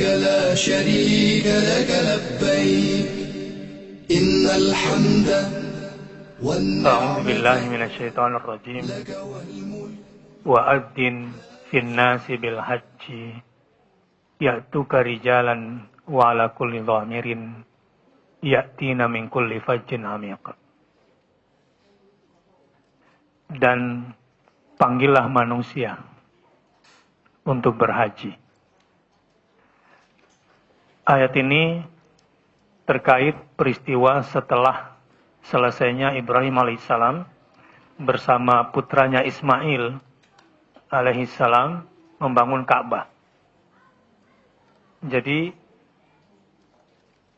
لا شريك لك لبيك إن الحمد أعوذ بالله من الشيطان الرجيم وأذن في الناس بالحج يأتوك رجالا وعلى كل ضامر يأتين من كل فج عميق. Dan panggillah manusia untuk berhaji. Ayat ini terkait peristiwa setelah selesainya Ibrahim alaihissalam bersama putranya Ismail alaihissalam membangun Ka'bah. Jadi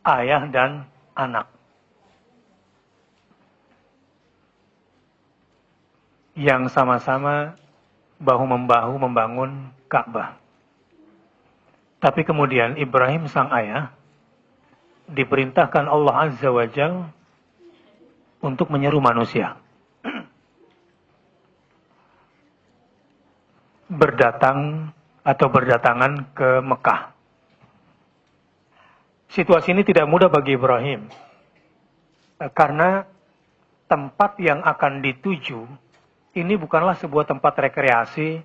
ayah dan anak yang sama-sama bahu-membahu membangun Ka'bah. Tapi kemudian Ibrahim sang ayah diperintahkan Allah Azza wa Jalla untuk menyeru manusia berdatangan ke Mekah. Situasi ini tidak mudah bagi Ibrahim karena tempat yang akan dituju ini bukanlah sebuah tempat rekreasi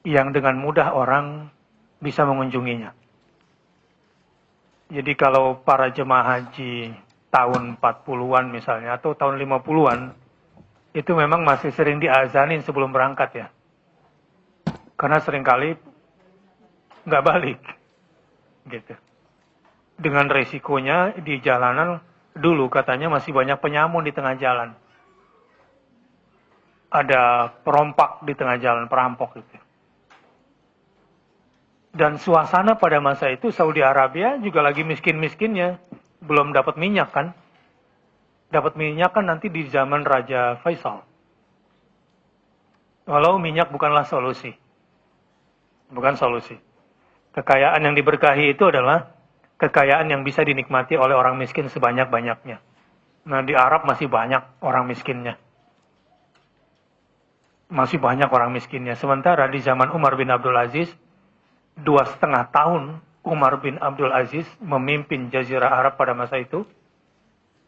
yang dengan mudah orang bisa mengunjunginya. Jadi kalau para jemaah haji tahun 40-an misalnya, atau tahun 50-an, itu memang masih sering diazanin sebelum berangkat ya. Karena seringkali nggak balik. Gitu. Dengan resikonya di jalanan, dulu katanya masih banyak penyamun di tengah jalan. Ada perompak di tengah jalan, perampok gitu. Dan suasana pada masa itu Saudi Arabia juga lagi miskin-miskinnya. Belum dapat minyak kan. Dapat minyak kan nanti di zaman Raja Faisal. Walau minyak bukanlah solusi. Bukan solusi. Kekayaan yang diberkahi itu adalah kekayaan yang bisa dinikmati oleh orang miskin sebanyak-banyaknya. Nah di Arab masih banyak orang miskinnya. Masih banyak orang miskinnya. Sementara di zaman Umar bin Abdul Aziz, 2,5 tahun Umar bin Abdul Aziz memimpin Jazirah Arab pada masa itu.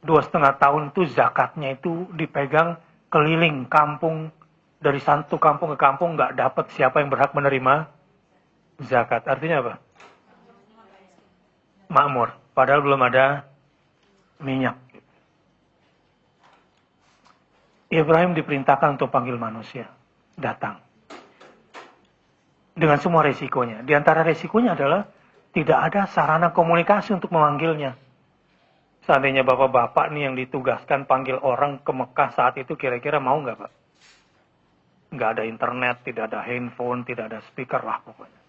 2,5 tahun itu zakatnya itu dipegang keliling kampung. Dari satu kampung ke kampung nggak dapat siapa yang berhak menerima zakat. Artinya apa? Makmur. Padahal belum ada minyak. Ibrahim diperintahkan untuk panggil manusia. Datang. Dengan semua resikonya. Di antara resikonya adalah tidak ada sarana komunikasi untuk memanggilnya. Seandainya bapak-bapak nih yang ditugaskan panggil orang ke Mekah saat itu kira-kira mau nggak Pak? Nggak ada internet, tidak ada handphone, tidak ada speaker lah pokoknya.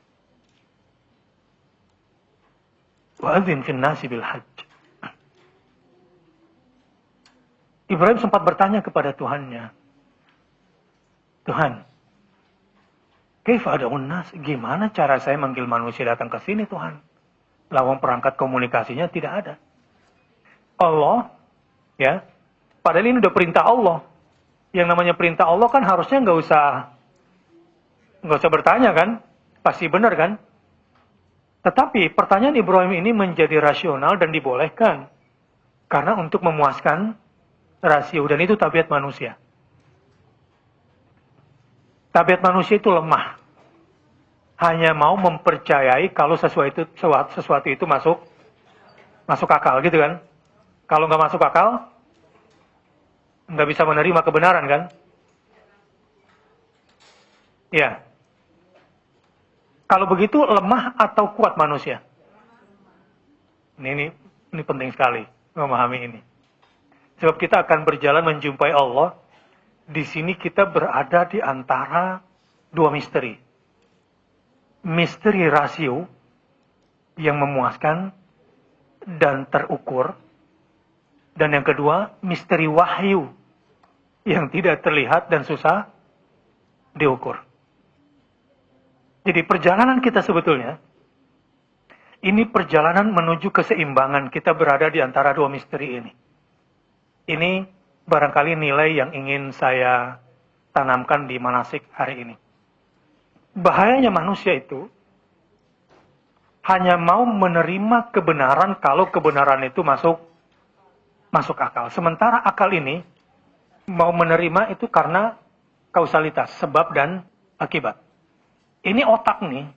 Wa'adzin fin nasi bil hajj. Ibrahim sempat bertanya kepada Tuhannya. Tuhan, kaifa ad'un nas? Gimana cara saya manggil manusia datang ke sini Tuhan? Lawang perangkat komunikasinya tidak ada. Allah, ya, padahal ini udah perintah Allah. Yang namanya perintah Allah kan harusnya nggak usah bertanya kan? Pasti benar kan? Tetapi pertanyaan Ibrahim ini menjadi rasional dan dibolehkan. Karena untuk memuaskan rasio. Dan itu tabiat manusia. Tabiat manusia itu lemah. Hanya mau mempercayai kalau sesuatu itu masuk akal gitu kan. Kalau nggak masuk akal, nggak bisa menerima kebenaran kan. Ya. Kalau begitu lemah atau kuat manusia? Ini penting sekali memahami ini. Sebab kita akan berjalan menjumpai Allah. Di sini kita berada di antara dua misteri. Misteri rasio yang memuaskan dan terukur. Dan yang kedua, misteri wahyu yang tidak terlihat dan susah diukur. Jadi perjalanan kita sebetulnya, ini perjalanan menuju keseimbangan. Kita berada di antara dua misteri ini. Ini barangkali nilai yang ingin saya tanamkan di manasik hari ini. Bahayanya manusia itu hanya mau menerima kebenaran kalau kebenaran itu masuk akal. Sementara akal ini mau menerima itu karena kausalitas, sebab dan akibat. Ini otak nih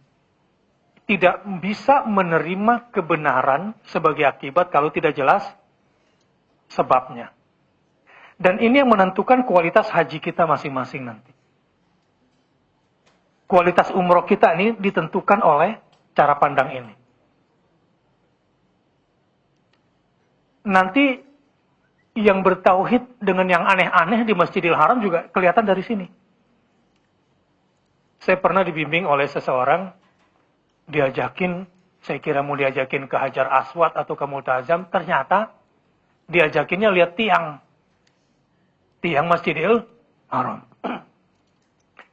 tidak bisa menerima kebenaran sebagai akibat kalau tidak jelas sebabnya. Dan ini yang menentukan kualitas haji kita masing-masing nanti. Kualitas umroh kita ini ditentukan oleh cara pandang ini. Nanti yang bertauhid dengan yang aneh-aneh di Masjidil Haram juga kelihatan dari sini. Saya pernah dibimbing oleh seseorang, saya kira mau diajakin ke Hajar Aswad atau ke Multazam, ternyata diajakinnya lihat tiang Masjidil Haram.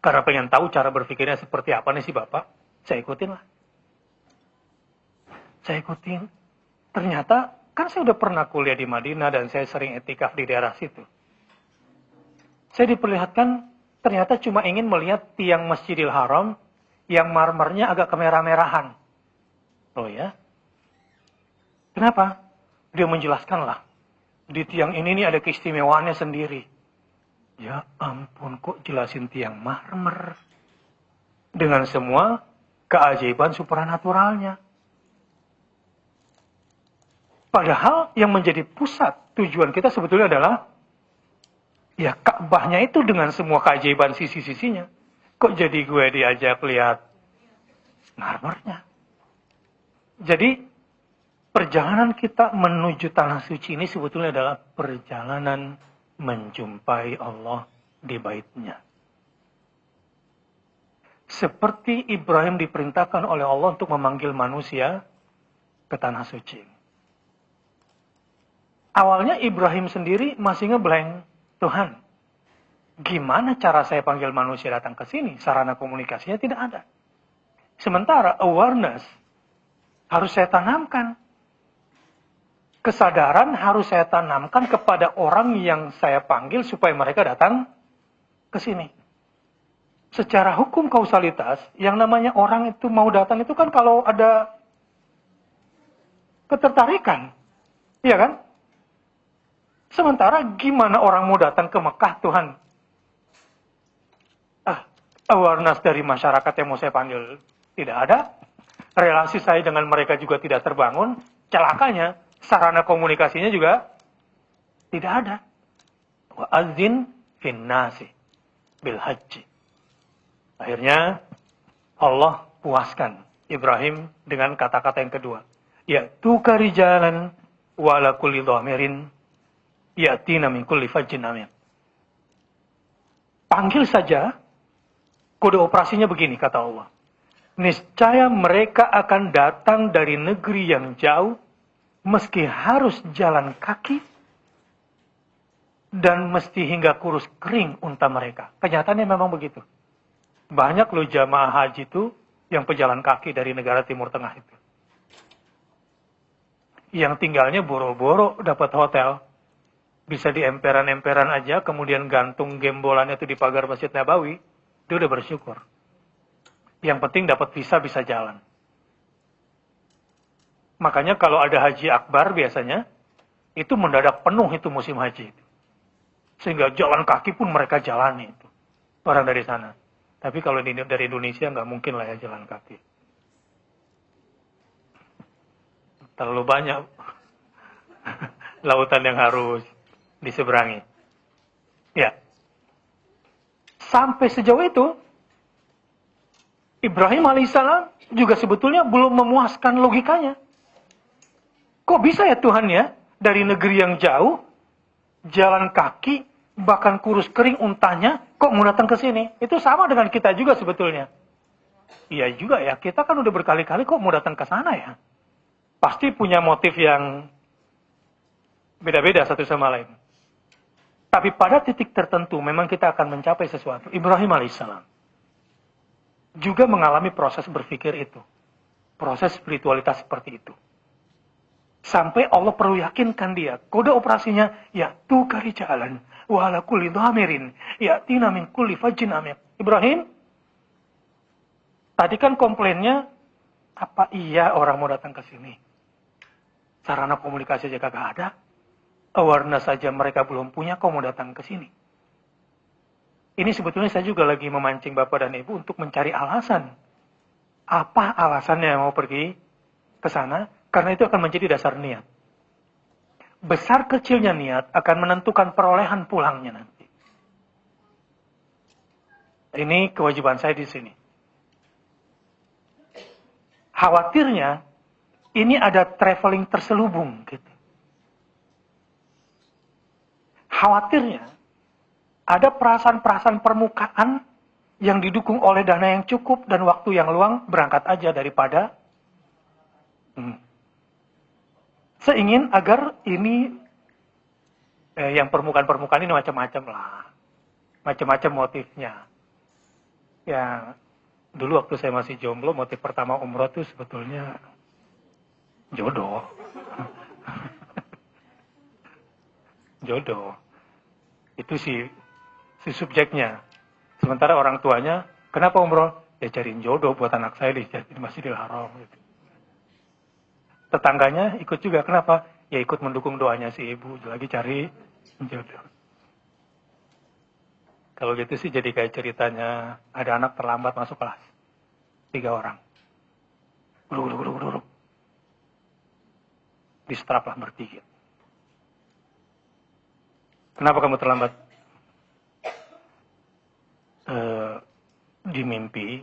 Karena pengen tahu cara berpikirnya seperti apa nih si Bapak, saya ikutin lah. Saya ikutin. Ternyata, kan saya udah pernah kuliah di Madinah dan saya sering etikaf di daerah situ. Saya diperlihatkan, ternyata cuma ingin melihat tiang Masjidil Haram yang marmernya agak kemerah-merahan. Oh ya? Kenapa? Dia menjelaskan lah. Di tiang ini nih ada keistimewaannya sendiri. Ya ampun, kok jelasin tiang marmer. Dengan semua keajaiban supranaturalnya. Padahal yang menjadi pusat tujuan kita sebetulnya adalah ya Ka'bahnya itu dengan semua keajaiban sisi-sisinya. Kok jadi gue diajak lihat marmernya? Jadi perjalanan kita menuju tanah suci ini sebetulnya adalah perjalanan menjumpai Allah di baitnya. Seperti Ibrahim diperintahkan oleh Allah untuk memanggil manusia ke tanah suci. Awalnya Ibrahim sendiri masih ngeblank. Tuhan, gimana cara saya panggil manusia datang ke sini? Sarana komunikasinya tidak ada. Sementara awareness harus saya tanamkan. Kesadaran harus saya tanamkan kepada orang yang saya panggil supaya mereka datang ke sini. Secara hukum kausalitas, yang namanya orang itu mau datang itu kan kalau ada ketertarikan. Iya kan? Sementara gimana orang mau datang ke Mekah, Tuhan? Awareness dari masyarakat yang mau saya panggil tidak ada. Relasi saya dengan mereka juga tidak terbangun. Celakanya, sarana komunikasinya juga tidak ada. Wa azin fin nasi bil haji. Akhirnya Allah puaskan Ibrahim dengan kata-kata yang kedua. Ya'tu karijalan wa ala kulli dhamirin ya'tina min kulli fajjin amin. Panggil saja, kode operasinya begini kata Allah. Niscaya mereka akan datang dari negeri yang jauh, meski harus jalan kaki, dan mesti hingga kurus kering unta mereka. Kenyataannya memang begitu. Banyak loh jamaah haji itu yang pejalan kaki dari negara Timur Tengah itu. Yang tinggalnya boro-boro dapat hotel. Bisa di emperan-emperan aja, kemudian gantung gembolannya itu di pagar Masjid Nabawi, dia udah bersyukur. Yang penting dapat visa, bisa jalan. Makanya kalau ada haji akbar biasanya, itu mendadak penuh itu musim haji. Sehingga jalan kaki pun mereka jalani itu. Orang dari sana. Tapi kalau dari Indonesia nggak mungkin lah ya jalan kaki. Terlalu banyak lautan yang harus diseberangi. Ya. Sampai sejauh itu, Ibrahim alaihissalam juga sebetulnya belum memuaskan logikanya. Kok bisa ya Tuhan ya, dari negeri yang jauh, jalan kaki, bahkan kurus kering untanya, kok mau datang ke sini? Itu sama dengan kita juga sebetulnya. Iya juga ya, kita kan udah berkali-kali kok mau datang ke sana ya. Pasti punya motif yang beda-beda satu sama lain. Tapi pada titik tertentu memang kita akan mencapai sesuatu. Ibrahim alaihissalam juga mengalami proses berpikir itu. Proses spiritualitas seperti itu. Sampai Allah perlu yakinkan dia. Kode operasinya, ya tu kari jalan. Wa ala kulli dhamirin. Ya tina min kulli fajin amir. Ibrahim, tadi kan komplainnya Apa iya orang mau datang ke sini? Sarana komunikasi aja kagak ada. Awareness saja mereka belum punya, kok mau datang ke sini? Ini sebetulnya saya juga lagi memancing Bapak dan Ibu untuk mencari alasan. Apa alasannya mau pergi ke sana? Karena itu akan menjadi dasar niat. Besar kecilnya niat akan menentukan perolehan pulangnya nanti. Ini kewajiban saya di sini. Khawatirnya, ini ada traveling terselubung gitu. Khawatirnya, ada perasaan-perasaan permukaan yang didukung oleh dana yang cukup dan waktu yang luang, berangkat aja daripada saya ingin agar ini yang permukaan-permukaan ini macam-macam lah. Macam-macam motifnya. Ya, dulu waktu saya masih jomblo, motif pertama umroh itu sebetulnya jodoh. Jodoh. Itu si subjeknya. Sementara orang tuanya, kenapa umroh? Ya cariin jodoh buat anak saya di Masjidil Haram. Gitu. Tetangganya ikut juga, kenapa? Ya ikut mendukung doanya si ibu, lagi cari jodoh. Kalau gitu sih jadi kayak ceritanya, ada anak terlambat masuk kelas. 3 orang. Duduk. Distrap lah bertiga. Kenapa kamu terlambat? Di mimpi,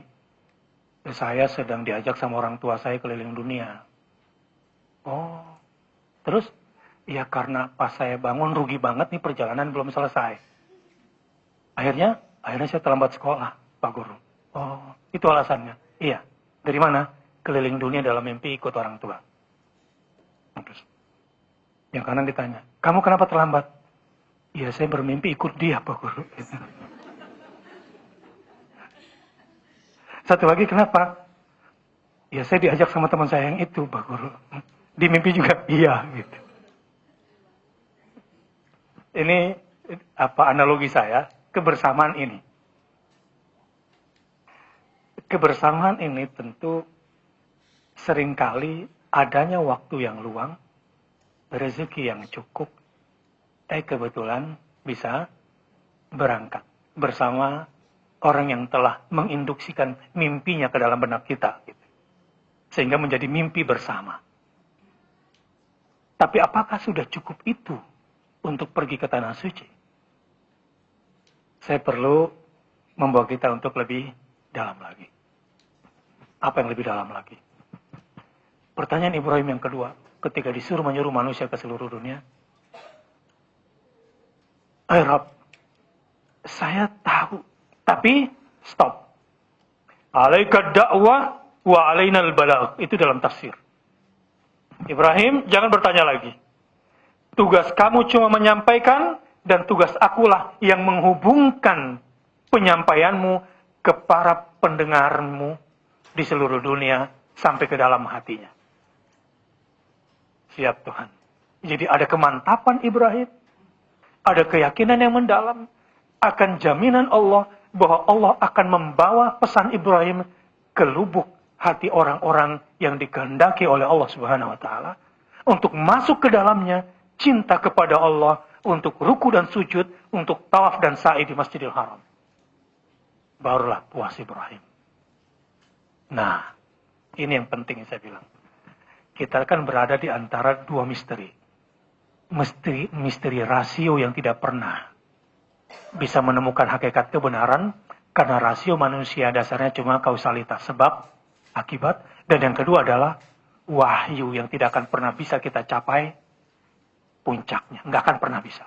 saya sedang diajak sama orang tua saya keliling dunia. Oh, terus? Ya karena pas saya bangun rugi banget nih, perjalanan belum selesai. Akhirnya saya terlambat sekolah, Pak Guru. Oh, itu alasannya. Iya. Dari mana? Keliling dunia dalam mimpi ikut orang tua. Terus, yang kanan ditanya, kamu kenapa terlambat? Ya saya bermimpi ikut dia, Pak Guru. Satu lagi, kenapa? Ya saya diajak sama teman saya yang itu, Pak Guru. Di mimpi juga, iya. Gitu. Ini analogi saya, kebersamaan ini. Kebersamaan ini tentu seringkali adanya waktu yang luang, rezeki yang cukup, kebetulan bisa berangkat bersama orang yang telah menginduksikan mimpinya ke dalam benak kita. Gitu. Sehingga menjadi mimpi bersama. Tapi apakah sudah cukup itu untuk pergi ke Tanah Suci? Saya perlu membawa kita untuk lebih dalam lagi. Apa yang lebih dalam lagi? Pertanyaan Ibrahim yang kedua, ketika disuruh menyuruh manusia ke seluruh dunia. Rabb, saya tahu, tapi stop. Alaika da'wah wa alainal balagh. Itu dalam tafsir. Ibrahim, jangan bertanya lagi. Tugas kamu cuma menyampaikan, dan tugas akulah yang menghubungkan penyampaianmu ke para pendengarmu di seluruh dunia sampai ke dalam hatinya. Siap Tuhan. Jadi ada kemantapan Ibrahim, ada keyakinan yang mendalam akan jaminan Allah bahwa Allah akan membawa pesan Ibrahim ke lubuk hati orang-orang yang dikehendaki oleh Allah Subhanahu wa taala untuk masuk ke dalamnya, cinta kepada Allah, untuk ruku dan sujud, untuk tawaf dan sa'i di Masjidil Haram. Barulah puas Ibrahim. Nah, ini yang penting yang saya bilang. Kita akan berada di antara dua misteri. Misteri rasio yang tidak pernah bisa menemukan hakikat kebenaran, karena rasio manusia dasarnya cuma kausalitas, sebab, akibat. Dan yang kedua adalah wahyu yang tidak akan pernah bisa kita capai puncaknya. Nggak akan pernah bisa.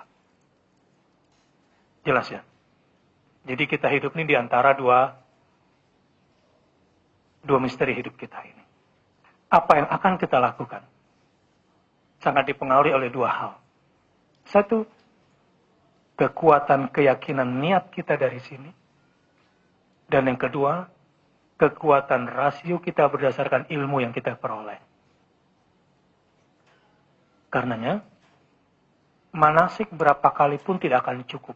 Jelas ya? Jadi kita hidup ini di antara dua misteri hidup kita ini. Apa yang akan kita lakukan? Sangat dipengaruhi oleh dua hal. Satu, kekuatan keyakinan niat kita dari sini. Dan yang kedua, kekuatan rasio kita berdasarkan ilmu yang kita peroleh. Karenanya, manasik berapa kali pun tidak akan cukup.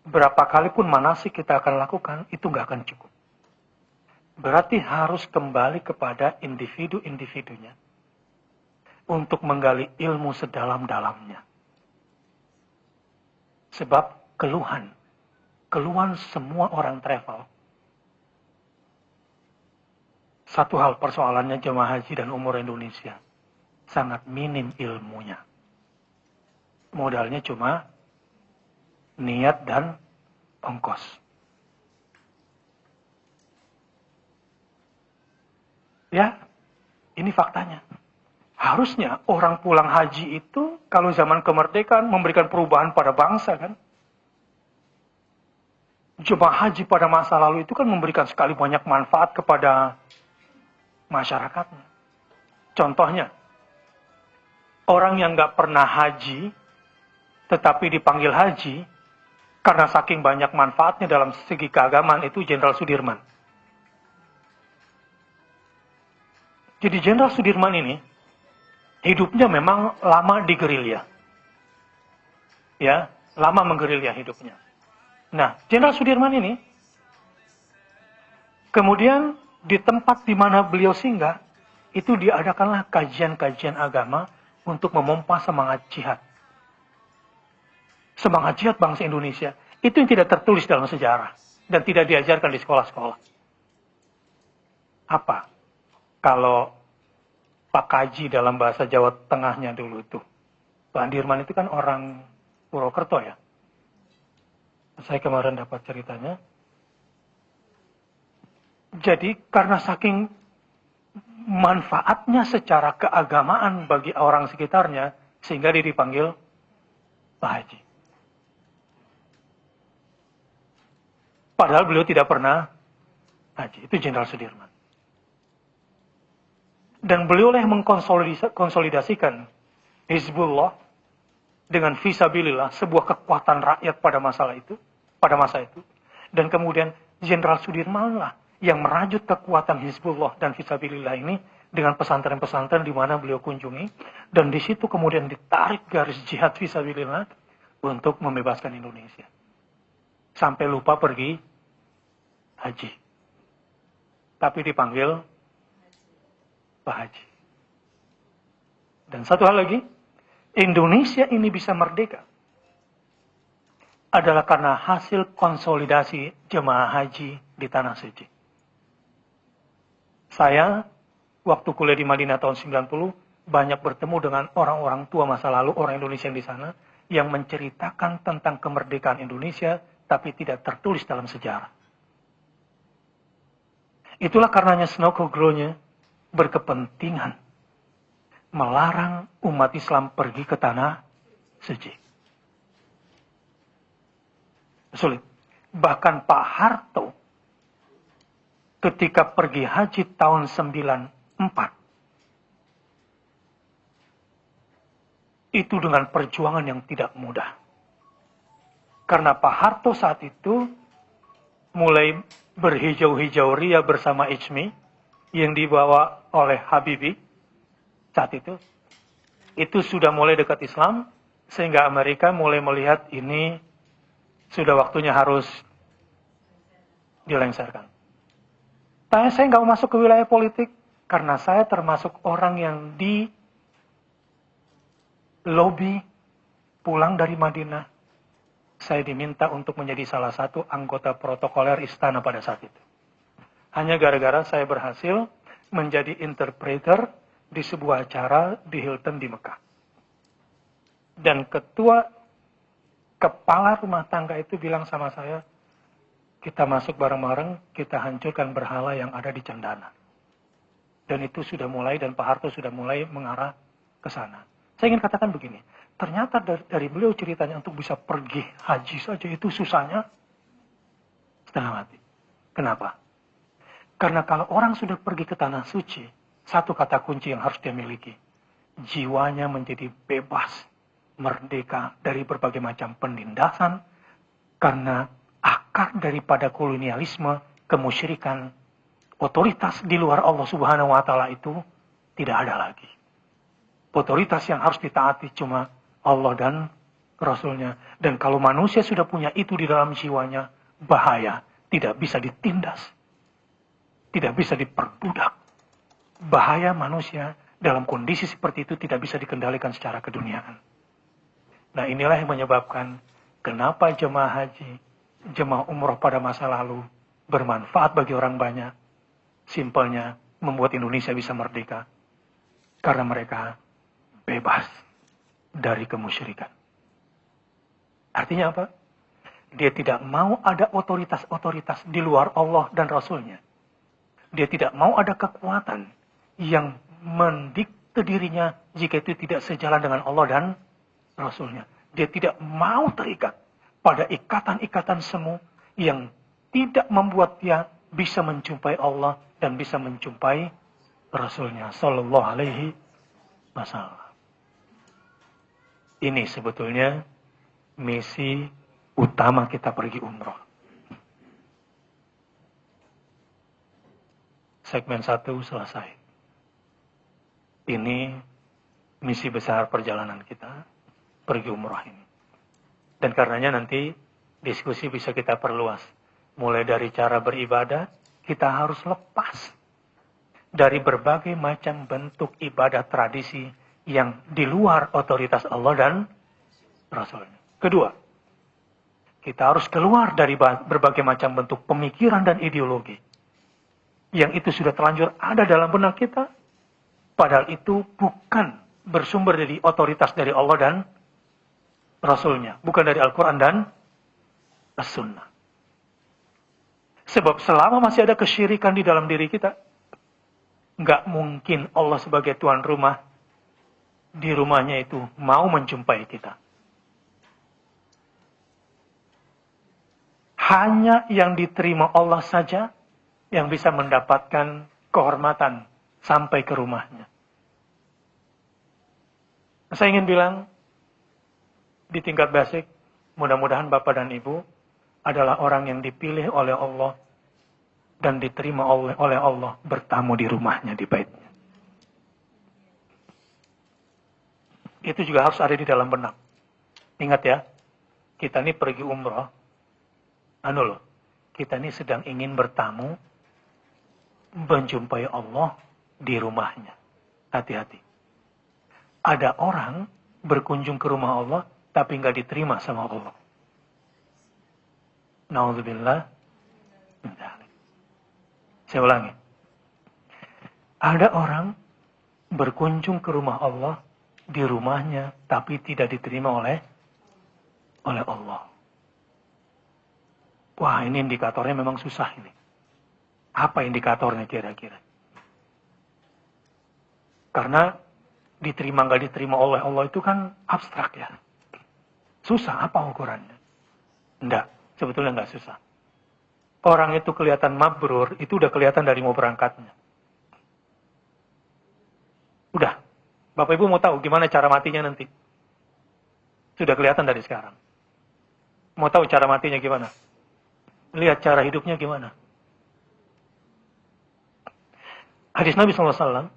Berapa kali pun manasik kita akan lakukan, itu nggak akan cukup. Berarti harus kembali kepada individu-individunya untuk menggali ilmu sedalam-dalamnya. Sebab keluhan semua orang travel. Satu hal persoalannya jemaah haji dan umroh Indonesia. Sangat minim ilmunya. Modalnya cuma niat dan ongkos. Ya, ini faktanya. Harusnya orang pulang haji itu kalau zaman kemerdekaan memberikan perubahan pada bangsa kan. Jemaah haji pada masa lalu itu kan memberikan sekali banyak manfaat kepada masyarakatnya. Contohnya, orang yang nggak pernah haji tetapi dipanggil haji karena saking banyak manfaatnya dalam segi keagamaan itu Jenderal Sudirman. Jadi Jenderal Sudirman ini hidupnya memang lama di gerilya. Ya, lama menggerilya hidupnya. Nah, Jenderal Sudirman ini kemudian di tempat di mana beliau singgah itu diadakanlah kajian-kajian agama untuk memompa semangat jihad. Semangat jihad bangsa Indonesia itu yang tidak tertulis dalam sejarah dan tidak diajarkan di sekolah-sekolah. Apa? Kalau Pak Kaji dalam bahasa Jawa Tengahnya dulu itu. Pak Dirman itu kan orang Purwokerto ya. Saya kemarin dapat ceritanya. Jadi karena saking manfaatnya secara keagamaan bagi orang sekitarnya, sehingga dia dipanggil Pak Haji. Padahal beliau tidak pernah haji. Itu Jenderal Sudirman. Dan beliau lah yang mengkonsolidasikan Hizbullah dengan fisabilillah, sebuah kekuatan rakyat pada masa itu. Dan kemudian Jenderal Sudirman lah yang merajut kekuatan Hizbullah dan fisabilillah ini dengan pesantren-pesantren di mana beliau kunjungi. Dan di situ kemudian ditarik garis jihad fisabilillah untuk membebaskan Indonesia. Sampai lupa pergi haji. Tapi dipanggil Pak Haji. Dan satu hal lagi, Indonesia ini bisa merdeka adalah karena hasil konsolidasi jemaah haji di Tanah Suci. Saya, waktu kuliah di Madinah tahun 90, banyak bertemu dengan orang-orang tua masa lalu, orang Indonesia yang di sana, yang menceritakan tentang kemerdekaan Indonesia, tapi tidak tertulis dalam sejarah. Itulah karenanya Snokoglonya berkepentingan melarang umat Islam pergi ke Tanah Suci. Sulit. Bahkan Pak Harto ketika pergi haji tahun 94 itu dengan perjuangan yang tidak mudah. Karena Pak Harto saat itu mulai berhijau-hijau ria bersama Ijmi yang dibawa oleh Habibie saat itu sudah mulai dekat Islam, sehingga Amerika mulai melihat ini sudah waktunya harus dilengsarkan. Saya nggak mau masuk ke wilayah politik, karena saya termasuk orang yang di lobi pulang dari Madinah. Saya diminta untuk menjadi salah satu anggota protokoler istana pada saat itu. Hanya gara-gara saya berhasil menjadi interpreter di sebuah acara di Hilton di Mekah. Dan kepala rumah tangga itu bilang sama saya, kita masuk bareng-bareng, kita hancurkan berhala yang ada di Cendana. Dan itu sudah mulai, dan Pak Harto sudah mulai mengarah ke sana. Saya ingin katakan begini, ternyata dari beliau ceritanya untuk bisa pergi haji saja itu susahnya setengah mati. Kenapa? Karena kalau orang sudah pergi ke Tanah Suci, satu kata kunci yang harus dia miliki. Jiwanya menjadi bebas, merdeka dari berbagai macam penindasan, karena akar daripada kolonialisme, kemusyrikan, otoritas di luar Allah Subhanahu wa Ta'ala itu tidak ada lagi. Otoritas yang harus ditaati cuma Allah dan Rasulnya. Dan kalau manusia sudah punya itu di dalam jiwanya, bahaya, tidak bisa ditindas. tidak bisa diperbudak. Bahaya manusia dalam kondisi seperti itu tidak bisa dikendalikan secara keduniaan. Nah, inilah yang menyebabkan kenapa jemaah haji, jemaah umroh pada masa lalu bermanfaat bagi orang banyak. Simpelnya, membuat Indonesia bisa merdeka. Karena mereka bebas dari kemusyrikan. Artinya apa? Dia tidak mau ada otoritas-otoritas di luar Allah dan Rasulnya. Dia tidak mau ada kekuatan yang mendikte dirinya jika itu tidak sejalan dengan Allah dan Rasulnya. Dia tidak mau terikat pada ikatan-ikatan semu yang tidak membuat dia bisa menjumpai Allah dan bisa menjumpai Rasulnya Sallallahu Alaihi Wasallam. Ini sebetulnya misi utama kita pergi umroh. Segmen 1 selesai. Ini misi besar perjalanan kita pergi umroh ini. Dan karenanya nanti diskusi bisa kita perluas. Mulai dari cara beribadah, kita harus lepas dari berbagai macam bentuk ibadah tradisi yang di luar otoritas Allah dan Rasulnya. Kedua, kita harus keluar dari berbagai macam bentuk pemikiran dan ideologi yang itu sudah terlanjur ada dalam benak kita, padahal itu bukan bersumber dari otoritas dari Allah dan Rasulnya, bukan dari Al-Quran dan As-Sunnah. Sebab selama masih ada kesyirikan di dalam diri kita, nggak mungkin Allah sebagai tuan rumah di rumahnya itu mau menjumpai kita. Hanya yang diterima Allah saja yang bisa mendapatkan kehormatan sampai ke rumahnya. Saya ingin bilang, di tingkat basic, mudah-mudahan Bapak dan Ibu adalah orang yang dipilih oleh Allah dan diterima oleh Allah bertamu di rumahnya, di baitnya. Itu juga harus ada di dalam benak. Ingat ya, kita ini pergi umroh, kita ini sedang ingin bertamu, menjumpai Allah di rumahnya. Hati-hati. Ada orang berkunjung ke rumah Allah, tapi nggak diterima sama Allah. Na'udzubillah. Saya ulangi. Ada orang berkunjung ke rumah Allah, di rumahnya, tapi tidak diterima oleh Allah. Wah, ini indikatornya memang susah ini. Apa indikatornya kira-kira? Karena diterima nggak diterima oleh Allah itu kan abstrak ya. Susah, apa ukurannya? Enggak, sebetulnya nggak susah. Orang itu kelihatan mabrur, itu udah kelihatan dari mau berangkatnya. Udah, Bapak Ibu mau tahu gimana cara matinya nanti? Sudah kelihatan dari sekarang. Mau tahu cara matinya gimana? Lihat cara hidupnya gimana. Hadis Nabi SAW,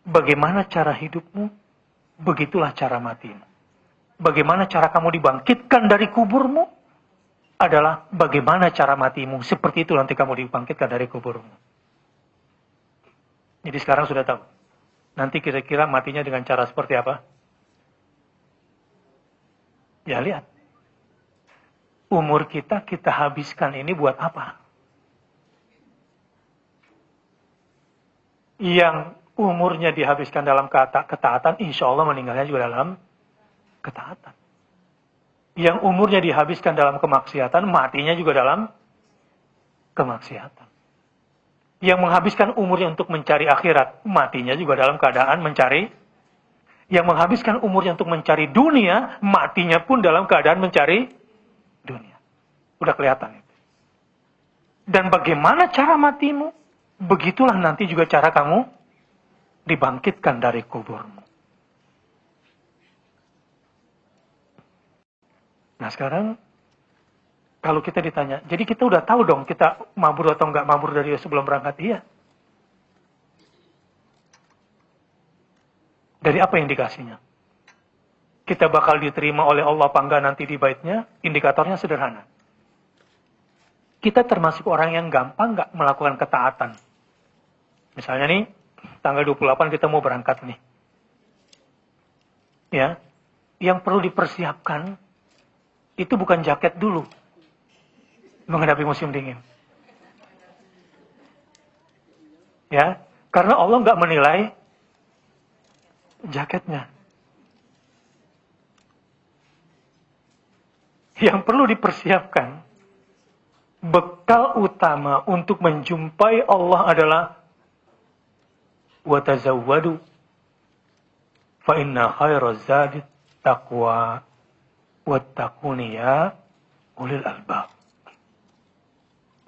bagaimana cara hidupmu, begitulah cara matimu. Bagaimana cara kamu dibangkitkan dari kuburmu, adalah bagaimana cara matimu. Seperti itu nanti kamu dibangkitkan dari kuburmu. Jadi sekarang sudah tahu. Nanti kira-kira matinya dengan cara seperti apa? Ya lihat. Umur kita habiskan ini buat apa? Yang umurnya dihabiskan dalam ketaatan, insya Allah meninggalnya juga dalam ketaatan. Yang umurnya dihabiskan dalam kemaksiatan, matinya juga dalam kemaksiatan. Yang menghabiskan umurnya untuk mencari akhirat, matinya juga dalam keadaan mencari. Yang menghabiskan umurnya untuk mencari dunia, matinya pun dalam keadaan mencari dunia. Udah kelihatan itu. Dan bagaimana cara matimu, begitulah nanti juga cara kamu dibangkitkan dari kuburmu. Nah sekarang, kalau kita ditanya, jadi kita udah tahu dong kita mabur atau nggak mabur dari sebelum berangkat? Iya. Dari apa indikasinya? Kita bakal diterima oleh Allah apa enggak nanti di baitnya? Indikatornya sederhana. kita termasuk orang yang gampang nggak melakukan ketaatan. Misalnya nih, tanggal 28 kita mau berangkat nih. Ya, yang perlu dipersiapkan itu bukan jaket dulu menghadapi musim dingin. Ya, karena Allah nggak menilai jaketnya. Yang perlu dipersiapkan, bekal utama untuk menjumpai Allah adalah watazawwadu fa inna khairaz zadi taqwa wattaquni ya ulil albab.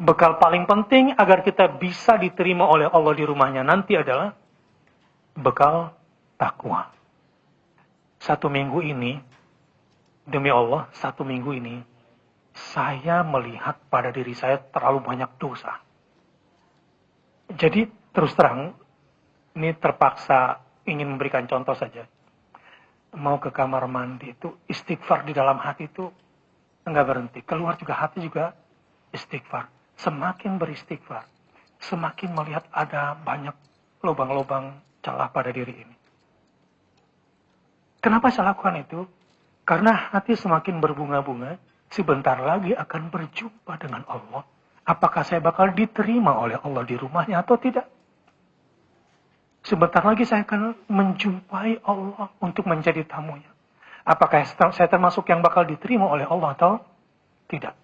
Bekal paling penting agar kita bisa diterima oleh Allah di rumahnya nanti adalah bekal takwa. 1 minggu ini, demi Allah, 1 minggu ini, saya melihat pada diri saya terlalu banyak dosa. Jadi, terus terang, ini terpaksa ingin memberikan contoh saja. Mau ke kamar mandi itu, istighfar di dalam hati itu enggak berhenti. Keluar juga hati juga istighfar. Semakin beristighfar, semakin melihat ada banyak lubang-lubang celah pada diri ini. Kenapa saya lakukan itu? Karena hati semakin berbunga-bunga, sebentar lagi akan berjumpa dengan Allah. Apakah saya bakal diterima oleh Allah di rumahnya atau tidak? Sebentar lagi saya akan menjumpai Allah untuk menjadi tamunya. Apakah saya termasuk yang bakal diterima oleh Allah atau tidak?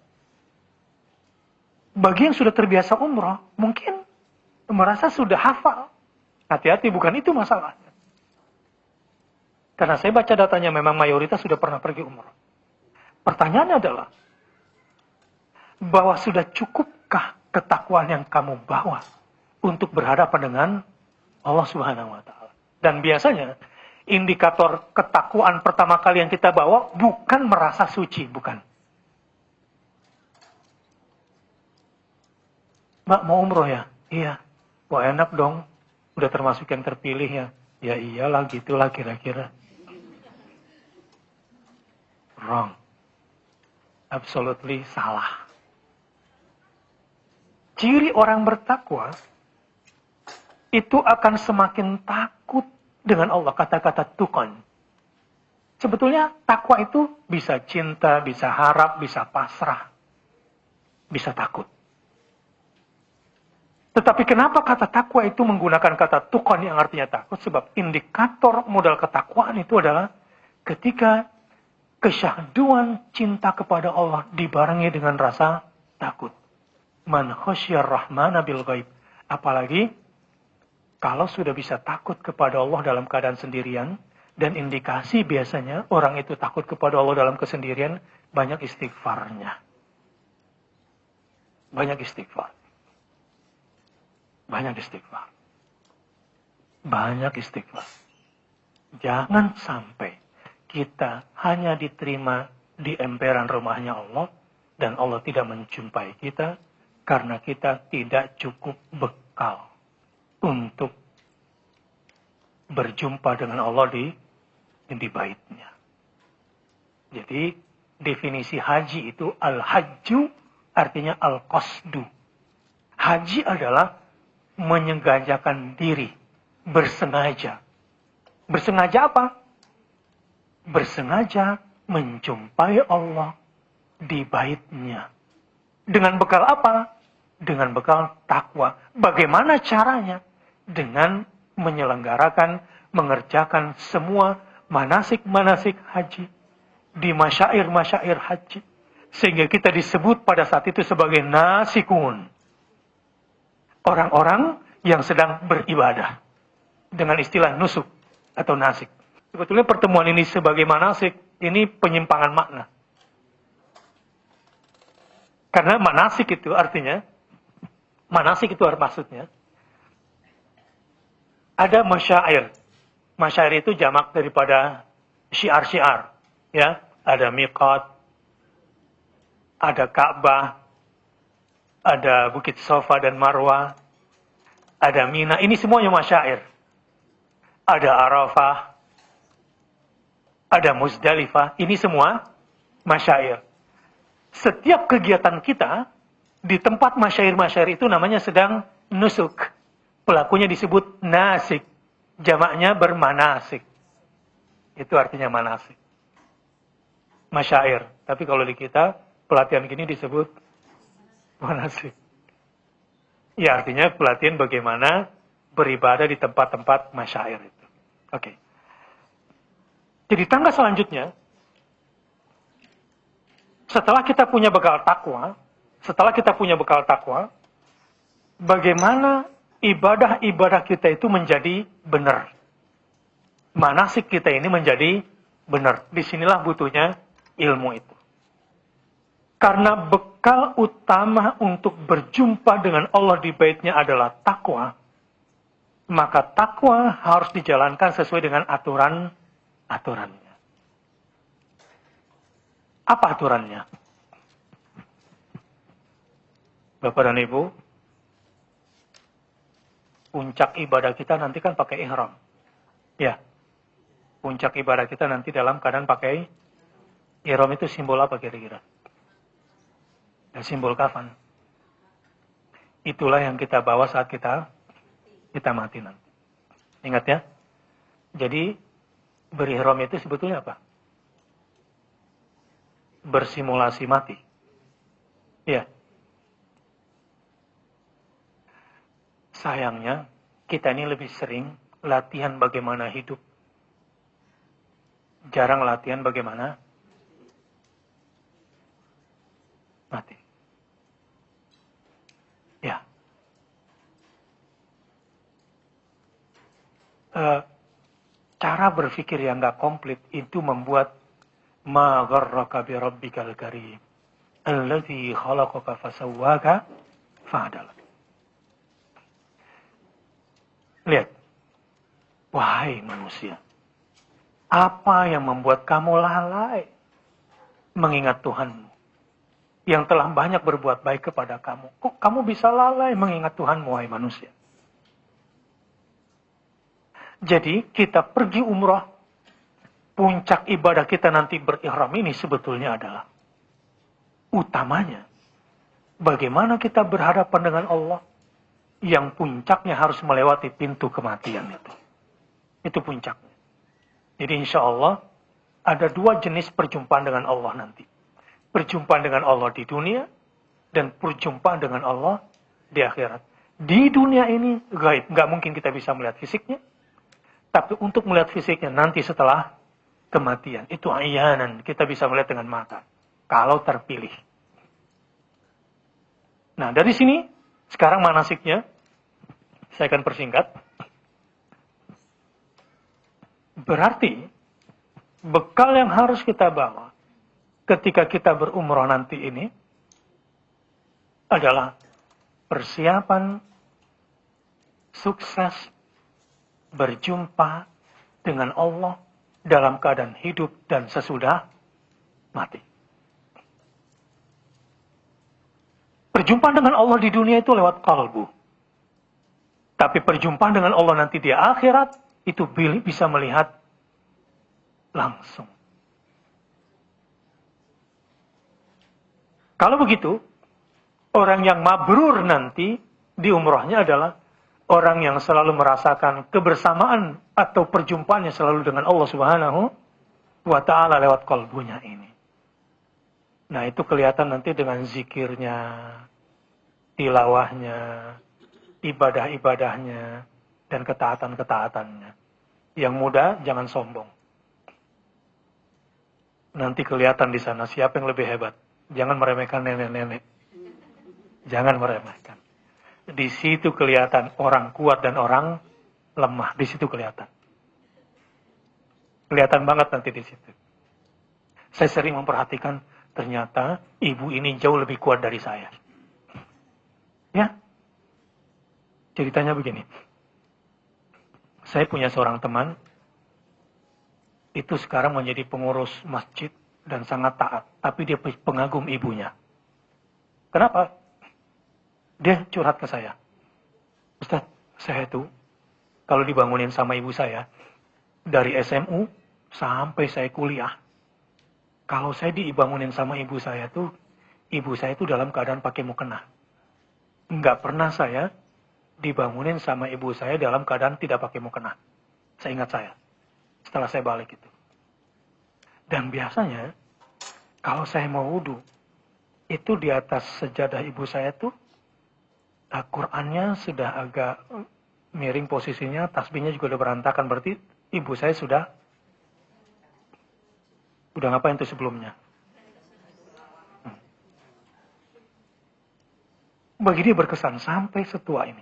Bagi yang sudah terbiasa umrah, mungkin merasa sudah hafal. Hati-hati, bukan itu masalahnya. Karena saya baca datanya memang mayoritas sudah pernah pergi umrah. Pertanyaannya adalah, bahwa sudah cukupkah ketakwaan yang kamu bawa untuk berhadapan dengan Allah Subhanahu wa Ta'ala? Dan biasanya, indikator ketakwaan pertama kali yang kita bawa bukan merasa suci, bukan. Mbak, mau umroh ya? Iya. Wah, enak dong. Udah termasuk yang terpilih ya? Ya iyalah, gitulah kira-kira. Wrong. Absolutely salah. Ciri orang bertakwa itu akan semakin takut dengan Allah. Kata-kata tuqan. Sebetulnya takwa itu bisa cinta, bisa harap, bisa pasrah, bisa takut. Tetapi kenapa kata takwa itu menggunakan kata tuqan yang artinya takut? Sebab indikator modal ketakwaan itu adalah ketika kesyahduan cinta kepada Allah dibarengi dengan rasa takut. Man khasyar rahmana bil ghaib. Apalagi kalau sudah bisa takut kepada Allah dalam keadaan sendirian, dan indikasi biasanya orang itu takut kepada Allah dalam kesendirian, banyak istighfarnya. Banyak istighfar. Banyak istighfar. Banyak istighfar. Jangan sampai kita hanya diterima di emperan rumahnya Allah dan Allah tidak menjumpai kita karena kita tidak cukup bekal untuk berjumpa dengan Allah di baitnya. Jadi definisi haji itu al-hajju artinya al-qasdu. Haji adalah menyengajakan diri, bersengaja. Bersengaja apa? Bersengaja menjumpai Allah di baitnya. Dengan bekal apa? Dengan bekal takwa. Bagaimana caranya? Dengan menyelenggarakan, mengerjakan semua manasik-manasik haji di masyair-masyair haji. Sehingga kita disebut pada saat itu sebagai nasikun. Orang-orang yang sedang beribadah. Dengan istilah nusuk atau nasik. Sebetulnya pertemuan ini sebagai manasik, ini penyimpangan makna. Karena manasik itu artinya, manasik itu maksudnya, ada masyair. Masyair itu jamak daripada syiar-syiar. Ya, ada miqat, ada Ka'bah, ada Bukit Safa dan Marwah, ada Mina, ini semuanya masyair. Ada Arafah, ada Muzdalifah, ini semua masyair. Setiap kegiatan kita Di tempat masyair-masyair itu namanya sedang nusuk. Pelakunya disebut nasik. Jamaknya bermanasik. Itu artinya manasik. Masyair. Tapi kalau di kita, pelatihan gini disebut manasik. Ya artinya pelatihan bagaimana beribadah di tempat-tempat masyair itu. Oke. Jadi tangga selanjutnya, setelah kita punya bekal takwa, bagaimana ibadah-ibadah kita itu menjadi benar. Manasik kita ini menjadi benar. Disinilah butuhnya ilmu itu. Karena bekal utama untuk berjumpa dengan Allah di baitnya adalah takwa, maka takwa harus dijalankan sesuai dengan aturannya. Apa aturannya? Bapak dan Ibu, puncak ibadah kita nanti kan pakai ihram. Ya, puncak ibadah kita nanti dalam keadaan pakai ihram. Itu simbol apa kira-kira? Ya, simbol kafan. Itulah yang kita bawa saat kita mati nanti. Ingat ya. Jadi berihram itu sebetulnya apa? Bersimulasi mati. Ya. Sayangnya, kita ini lebih sering latihan bagaimana hidup. Jarang latihan bagaimana mati. Ya. Cara berpikir yang gak komplit itu membuat ma gharraka bi rabbikal karim alladzi khalaqaka fasawwaka fa'adala. Lihat. Wahai manusia, apa yang membuat kamu lalai mengingat Tuhanmu yang telah banyak berbuat baik kepada kamu? Kok kamu bisa lalai mengingat Tuhanmu, wahai manusia? Jadi kita pergi umrah, puncak ibadah kita nanti berihram ini sebetulnya adalah utamanya bagaimana kita berhadapan dengan Allah yang puncaknya harus melewati pintu kematian itu. Itu puncaknya. Jadi insya Allah ada dua jenis perjumpaan dengan Allah nanti. Perjumpaan dengan Allah di dunia dan perjumpaan dengan Allah di akhirat. Di dunia ini gaib, nggak mungkin kita bisa melihat fisiknya. Tapi untuk melihat fisiknya nanti setelah kematian. Itu ayanan. Kita bisa melihat dengan mata. Kalau terpilih. Nah dari sini. Sekarang manasiknya. Saya akan persingkat. Berarti. Bekal yang harus kita bawa. Ketika kita berumrah nanti ini. Adalah. Persiapan. Sukses. Berjumpa dengan Allah dalam keadaan hidup dan sesudah mati. Perjumpaan dengan Allah di dunia itu lewat kalbu. Tapi perjumpaan dengan Allah nanti di akhirat itu bisa melihat langsung. Kalau begitu, orang yang mabrur nanti di umrahnya adalah orang yang selalu merasakan kebersamaan atau perjumpaannya selalu dengan Allah Subhanahu wa ta'ala lewat kalbunya ini. Nah itu kelihatan nanti dengan zikirnya, tilawahnya, ibadah-ibadahnya, dan ketaatan-ketaatannya. Yang muda jangan sombong. Nanti kelihatan di sana siapa yang lebih hebat. Jangan meremehkan nenek-nenek. Jangan meremehkan. Di situ kelihatan orang kuat dan orang lemah. Di situ kelihatan. Kelihatan banget nanti di situ. Saya sering memperhatikan, ternyata ibu ini jauh lebih kuat dari saya. Ya. Ceritanya begini. Saya punya seorang teman. Itu sekarang menjadi pengurus masjid dan sangat taat. Tapi dia pengagum ibunya. Kenapa? Dia curhat ke saya. Ustaz, saya itu kalau dibangunin sama ibu saya, dari SMU sampai saya kuliah, kalau saya dibangunin sama ibu saya itu dalam keadaan pakai mukena. nggak pernah saya dibangunin sama ibu saya dalam keadaan tidak pakai mukena. Seingat saya. Setelah saya balik itu. Dan biasanya, kalau saya mau wudhu, itu di atas sejadah ibu saya tuh, Qurannya sudah agak miring posisinya, tasbihnya juga udah berantakan. Berarti ibu saya sudah ngapain tuh sebelumnya. Bagi dia berkesan sampai setua ini.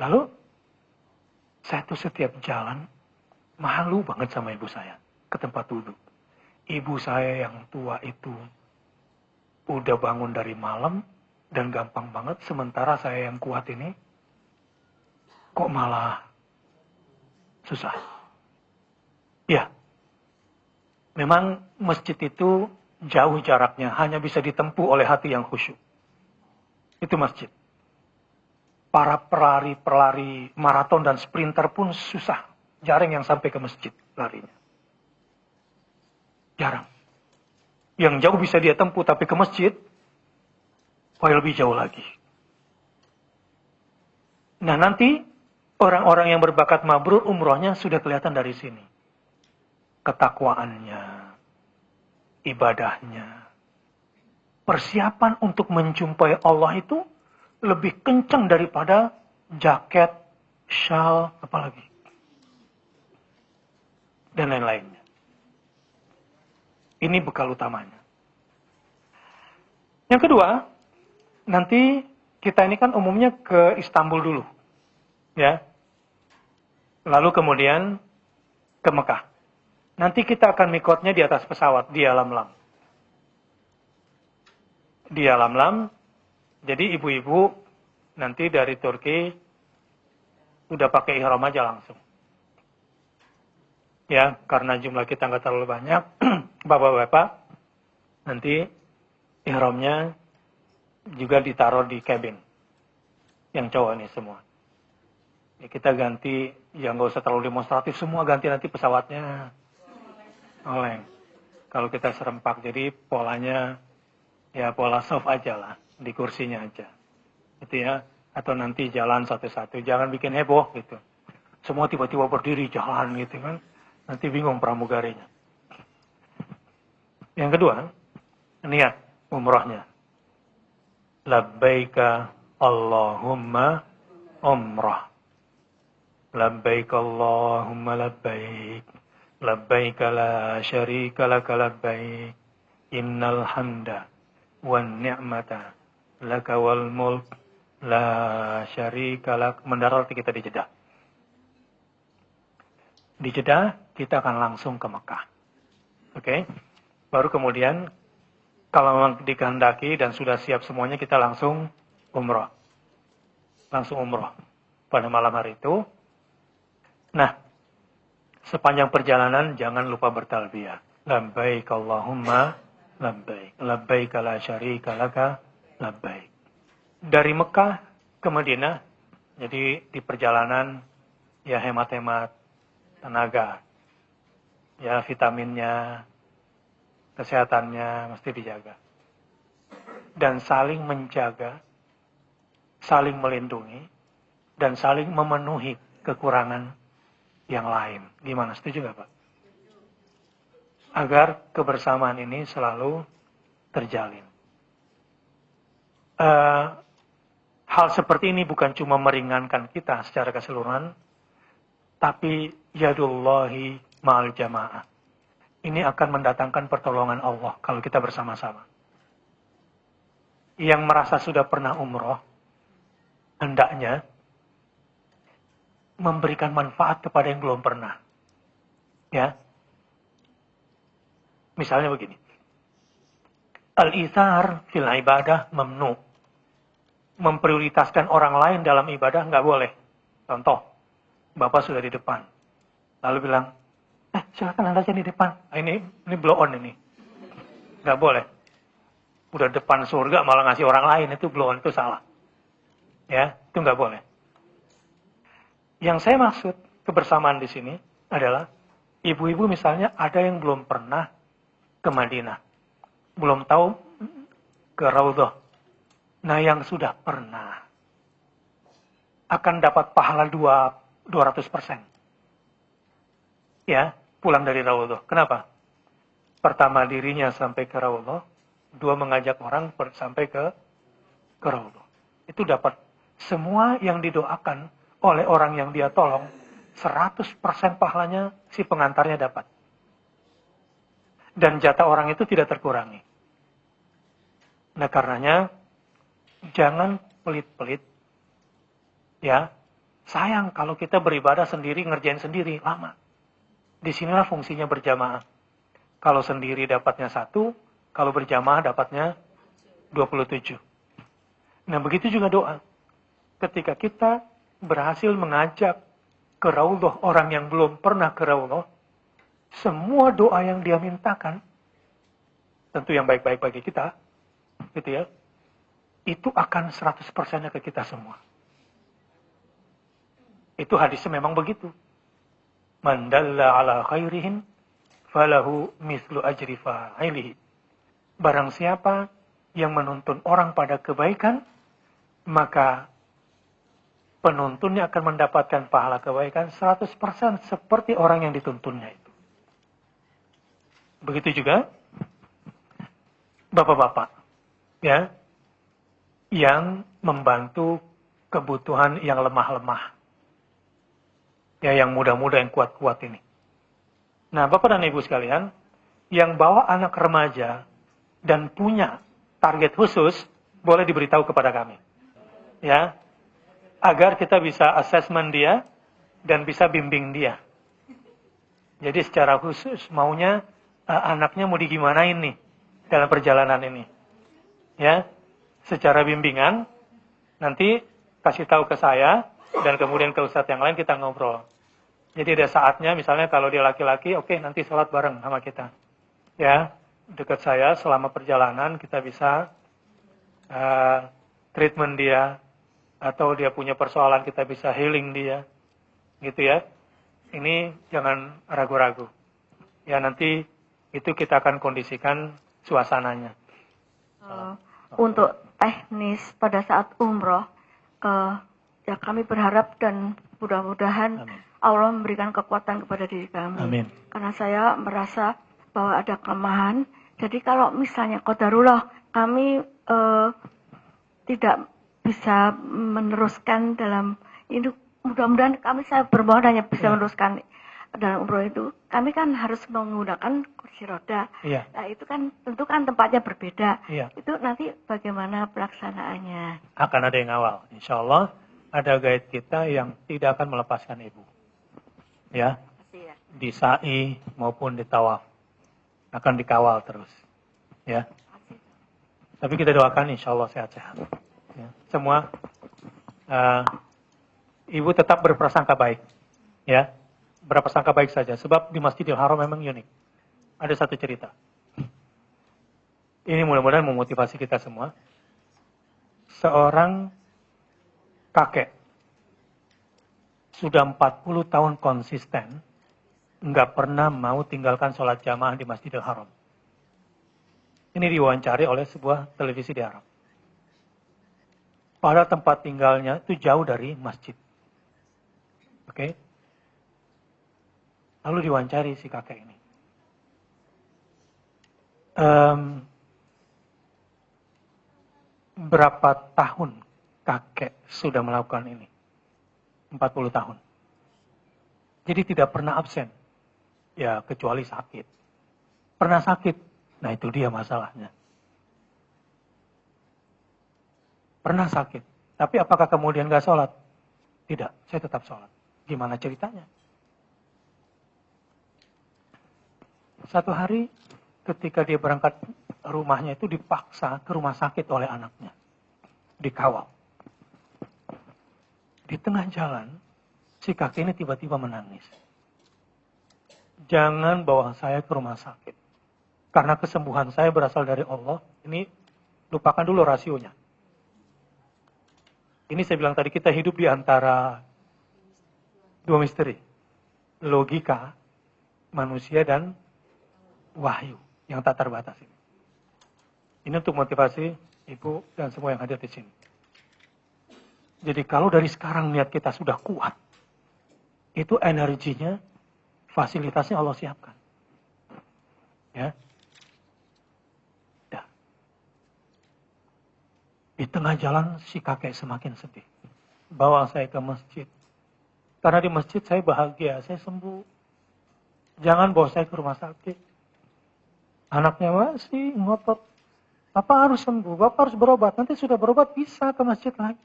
Lalu, saya tuh setiap jalan, malu banget sama ibu saya ke tempat duduk. Ibu saya yang tua itu udah bangun dari malam dan gampang banget. Sementara saya yang kuat ini kok malah susah. Ya, memang masjid itu jauh jaraknya, hanya bisa ditempuh oleh hati yang khusyuk. Itu masjid. Para pelari maraton dan sprinter pun susah. Jarang yang sampai ke masjid larinya. Jarang. Yang jauh bisa dia tempuh, tapi ke masjid, lebih jauh lagi. Nah nanti, orang-orang yang berbakat mabrur umrohnya sudah kelihatan dari sini. Ketakwaannya, ibadahnya. Persiapan untuk menjumpai Allah itu lebih kencang daripada jaket, shawl, apalagi. Dan lain-lainnya. Ini bekal utamanya. Yang kedua, nanti kita ini kan umumnya ke Istanbul dulu. Ya. Lalu kemudian ke Mekah. Nanti kita akan mikotnya di atas pesawat, di Alam-Lam. Di Alam-Lam, jadi ibu-ibu nanti dari Turki udah pakai ihram aja langsung. Ya, karena jumlah kita nggak terlalu banyak, bapak-bapak nanti ihramnya juga ditaruh di cabin. Yang cowok ini semua. Ya, kita ganti, ya nggak usah terlalu demonstratif, semua ganti nanti pesawatnya oleng. Kalau kita serempak, jadi polanya ya pola soft aja lah, di kursinya aja. Gitu ya. Atau nanti jalan satu-satu, jangan bikin heboh gitu. Semua tiba-tiba berdiri jalan gitu kan. Nanti bingung pramugarinya. Yang kedua, niat umrahnya. Labbaika Allahumma umrah. Labbaik Allahumma labbaik. Labbaik la syarika laka labbaik. Innal hamda wan ni'mata laka wal mulk la syarika lak. Mendarat kita di Jeddah. Di Jeddah kita akan langsung ke Mekah. Oke. Baru kemudian kalau memang dikehendaki dan sudah siap semuanya, kita langsung umroh. Langsung umroh pada malam hari itu. Nah, sepanjang perjalanan jangan lupa bertalbiyah. Labbaik Allahumma labbaik. Labbaik la syarika laka labbaik. Dari Mekah ke Madinah, jadi di perjalanan ya hemat-hemat tenaga. Ya vitaminnya, kesehatannya mesti dijaga. Dan saling menjaga, saling melindungi, dan saling memenuhi kekurangan yang lain. Gimana? Setuju nggak Pak? Agar kebersamaan ini selalu terjalin. Hal seperti ini bukan cuma meringankan kita secara keseluruhan, tapi yadullahi ma'al jamaah. Ini akan mendatangkan pertolongan Allah kalau kita bersama-sama. Yang merasa sudah pernah umroh, hendaknya memberikan manfaat kepada yang belum pernah. Ya. Misalnya begini. Al-ithar fil ibadah mamnu. Memprioritaskan orang lain dalam ibadah nggak boleh. Contoh, Bapak sudah di depan. Lalu bilang, silakan Anda aja di depan. Ini blow on ini. Nggak boleh. Udah depan surga malah ngasih orang lain, itu blow on, itu salah. Ya, itu nggak boleh. Yang saya maksud kebersamaan di sini adalah ibu-ibu misalnya ada yang belum pernah ke Madinah. Belum tahu ke Raudhah. Nah, yang sudah pernah akan dapat pahala 200%. Ya, pulang dari Raudhah. Kenapa? Pertama, dirinya sampai ke Raudhah. Dua, mengajak orang sampai ke Raudhah. Itu dapat semua yang didoakan oleh orang yang dia tolong. 100% pahalanya si pengantarnya dapat. Dan jatah orang itu tidak terkurangi. Nah, karenanya jangan pelit-pelit. Ya, sayang kalau kita beribadah sendiri, ngerjain sendiri, lama. Disinilah fungsinya berjamaah. Kalau sendiri dapatnya 1, kalau berjamaah dapatnya 27. Nah, begitu juga doa. Ketika kita berhasil mengajak ke Raudhah orang yang belum pernah ke Raudhah, semua doa yang dia mintakan, tentu yang baik-baik bagi kita, gitu ya, itu akan 100%-nya ke kita semua. Itu hadisnya memang begitu. Man dalla ala khairihin falahu mislu ajri fa'ilihi. Barang siapa yang menuntun orang pada kebaikan, maka penuntunnya akan mendapatkan pahala kebaikan 100% seperti orang yang dituntunnya itu. Begitu juga bapak-bapak, ya, yang membantu kebutuhan yang lemah-lemah. Ya, yang muda-muda, yang kuat-kuat ini. Nah, Bapak dan Ibu sekalian, yang bawa anak remaja dan punya target khusus, boleh diberitahu kepada kami. Ya, agar kita bisa asesmen dia dan bisa bimbing dia. Jadi secara khusus maunya anaknya mau digimanain nih dalam perjalanan ini. Ya, secara bimbingan nanti kasih tahu ke saya dan kemudian ke ustadz yang lain, kita ngobrol. Jadi ada saatnya misalnya kalau dia laki-laki, oke, nanti sholat bareng sama kita. Ya, dekat saya selama perjalanan kita bisa treatment dia, atau dia punya persoalan kita bisa healing dia. Gitu ya. Ini jangan ragu-ragu. Ya, nanti itu kita akan kondisikan suasananya. Untuk teknis pada saat umroh, ya kami berharap dan mudah-mudahan Amin. Allah memberikan kekuatan kepada diri kami. Amin. Karena saya merasa bahwa ada kelemahan. Jadi kalau misalnya qadarullah kami tidak bisa meneruskan dalam ini, mudah-mudahan saya bermohon hanya bisa meneruskan dalam umroh itu. Kami kan harus menggunakan kursi roda. Iya. Nah, itu kan tentu kan tempatnya berbeda. Iya. Itu nanti bagaimana pelaksanaannya? Akan ada yang ngawal. Insya Allah ada guide kita yang tidak akan melepaskan ibu. Ya, Pasti ya. di sa'i maupun di tawaf. Akan dikawal terus. Ya. Tapi kita doakan insya Allah sehat-sehat. Ya. Semua ibu tetap berprasangka baik. Ya. Berprasangka baik saja. Sebab di Masjidil Haram memang unik. Ada satu cerita. Ini mudah-mudahan memotivasi kita semua. Seorang kakek sudah 40 tahun konsisten, nggak pernah mau tinggalkan sholat jamaah di Masjidil Haram. Ini diwawancari oleh sebuah televisi di Arab. Padahal tempat tinggalnya itu jauh dari masjid. Oke? Lalu diwawancari si kakek ini. Berapa tahun kakek sudah melakukan ini? 40 tahun. Jadi tidak pernah absen. Ya, kecuali sakit. Pernah sakit. Nah, itu dia masalahnya. Pernah sakit. Tapi apakah kemudian gak sholat? Tidak, saya tetap sholat. Gimana ceritanya? Satu hari ketika dia berangkat rumahnya itu dipaksa ke rumah sakit oleh anaknya. Dikawal. Di tengah jalan, si kakek ini tiba-tiba menangis. Jangan bawa saya ke rumah sakit. Karena kesembuhan saya berasal dari Allah. Ini lupakan dulu rasionya. Ini saya bilang tadi, kita hidup di antara dua misteri. Logika manusia dan wahyu yang tak terbatas ini. Ini untuk motivasi Ibu dan semua yang hadir di sini. Jadi kalau dari sekarang niat kita sudah kuat, itu energinya, fasilitasnya Allah siapkan. Ya. Dah. Di tengah jalan si kakek semakin sedih. Bawa saya ke masjid. Karena di masjid saya bahagia, saya sembuh. Jangan bawa saya ke rumah sakit. Anaknya masih ngotot. Bapak harus sembuh, Bapak harus berobat. Nanti sudah berobat bisa ke masjid lagi.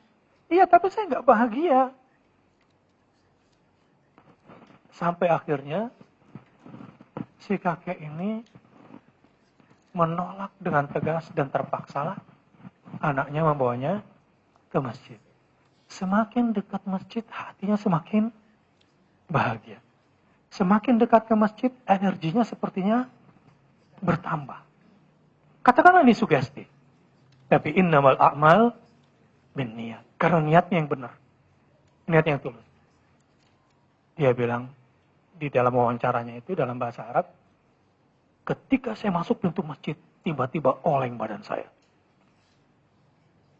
Iya, tapi saya nggak bahagia. Sampai akhirnya si kakek ini menolak dengan tegas dan terpaksalah anaknya membawanya ke masjid. Semakin dekat masjid, hatinya semakin bahagia. Semakin dekat ke masjid, energinya sepertinya bertambah. Katakanlah ini sugesti. Tapi innamal a'mal binniyat. Karena niatnya yang benar. Niatnya yang tulus. Dia bilang di dalam wawancaranya itu dalam bahasa Arab, ketika saya masuk pintu masjid, tiba-tiba oleng badan saya.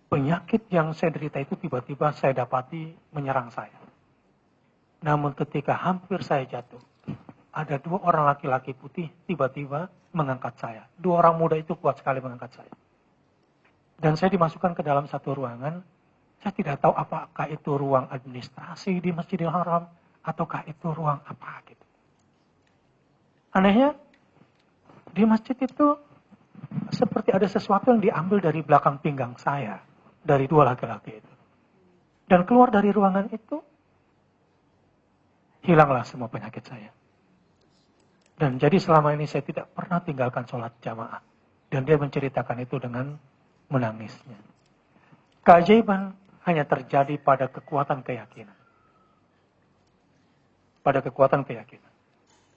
Penyakit yang saya derita itu tiba-tiba saya dapati menyerang saya. Namun ketika hampir saya jatuh, ada 2 orang laki-laki putih tiba-tiba mengangkat saya. 2 orang muda itu kuat sekali mengangkat saya. Dan saya dimasukkan ke dalam satu ruangan. Saya tidak tahu apakah itu ruang administrasi di Masjidil Haram, ataukah itu ruang apa gitu. Anehnya, di masjid itu seperti ada sesuatu yang diambil dari belakang pinggang saya, dari 2 laki-laki itu. Dan keluar dari ruangan itu, hilanglah semua penyakit saya. Dan jadi selama ini saya tidak pernah tinggalkan sholat jamaah. Dan dia menceritakan itu dengan menangisnya. Keajaiban hanya terjadi pada kekuatan keyakinan. Pada kekuatan keyakinan.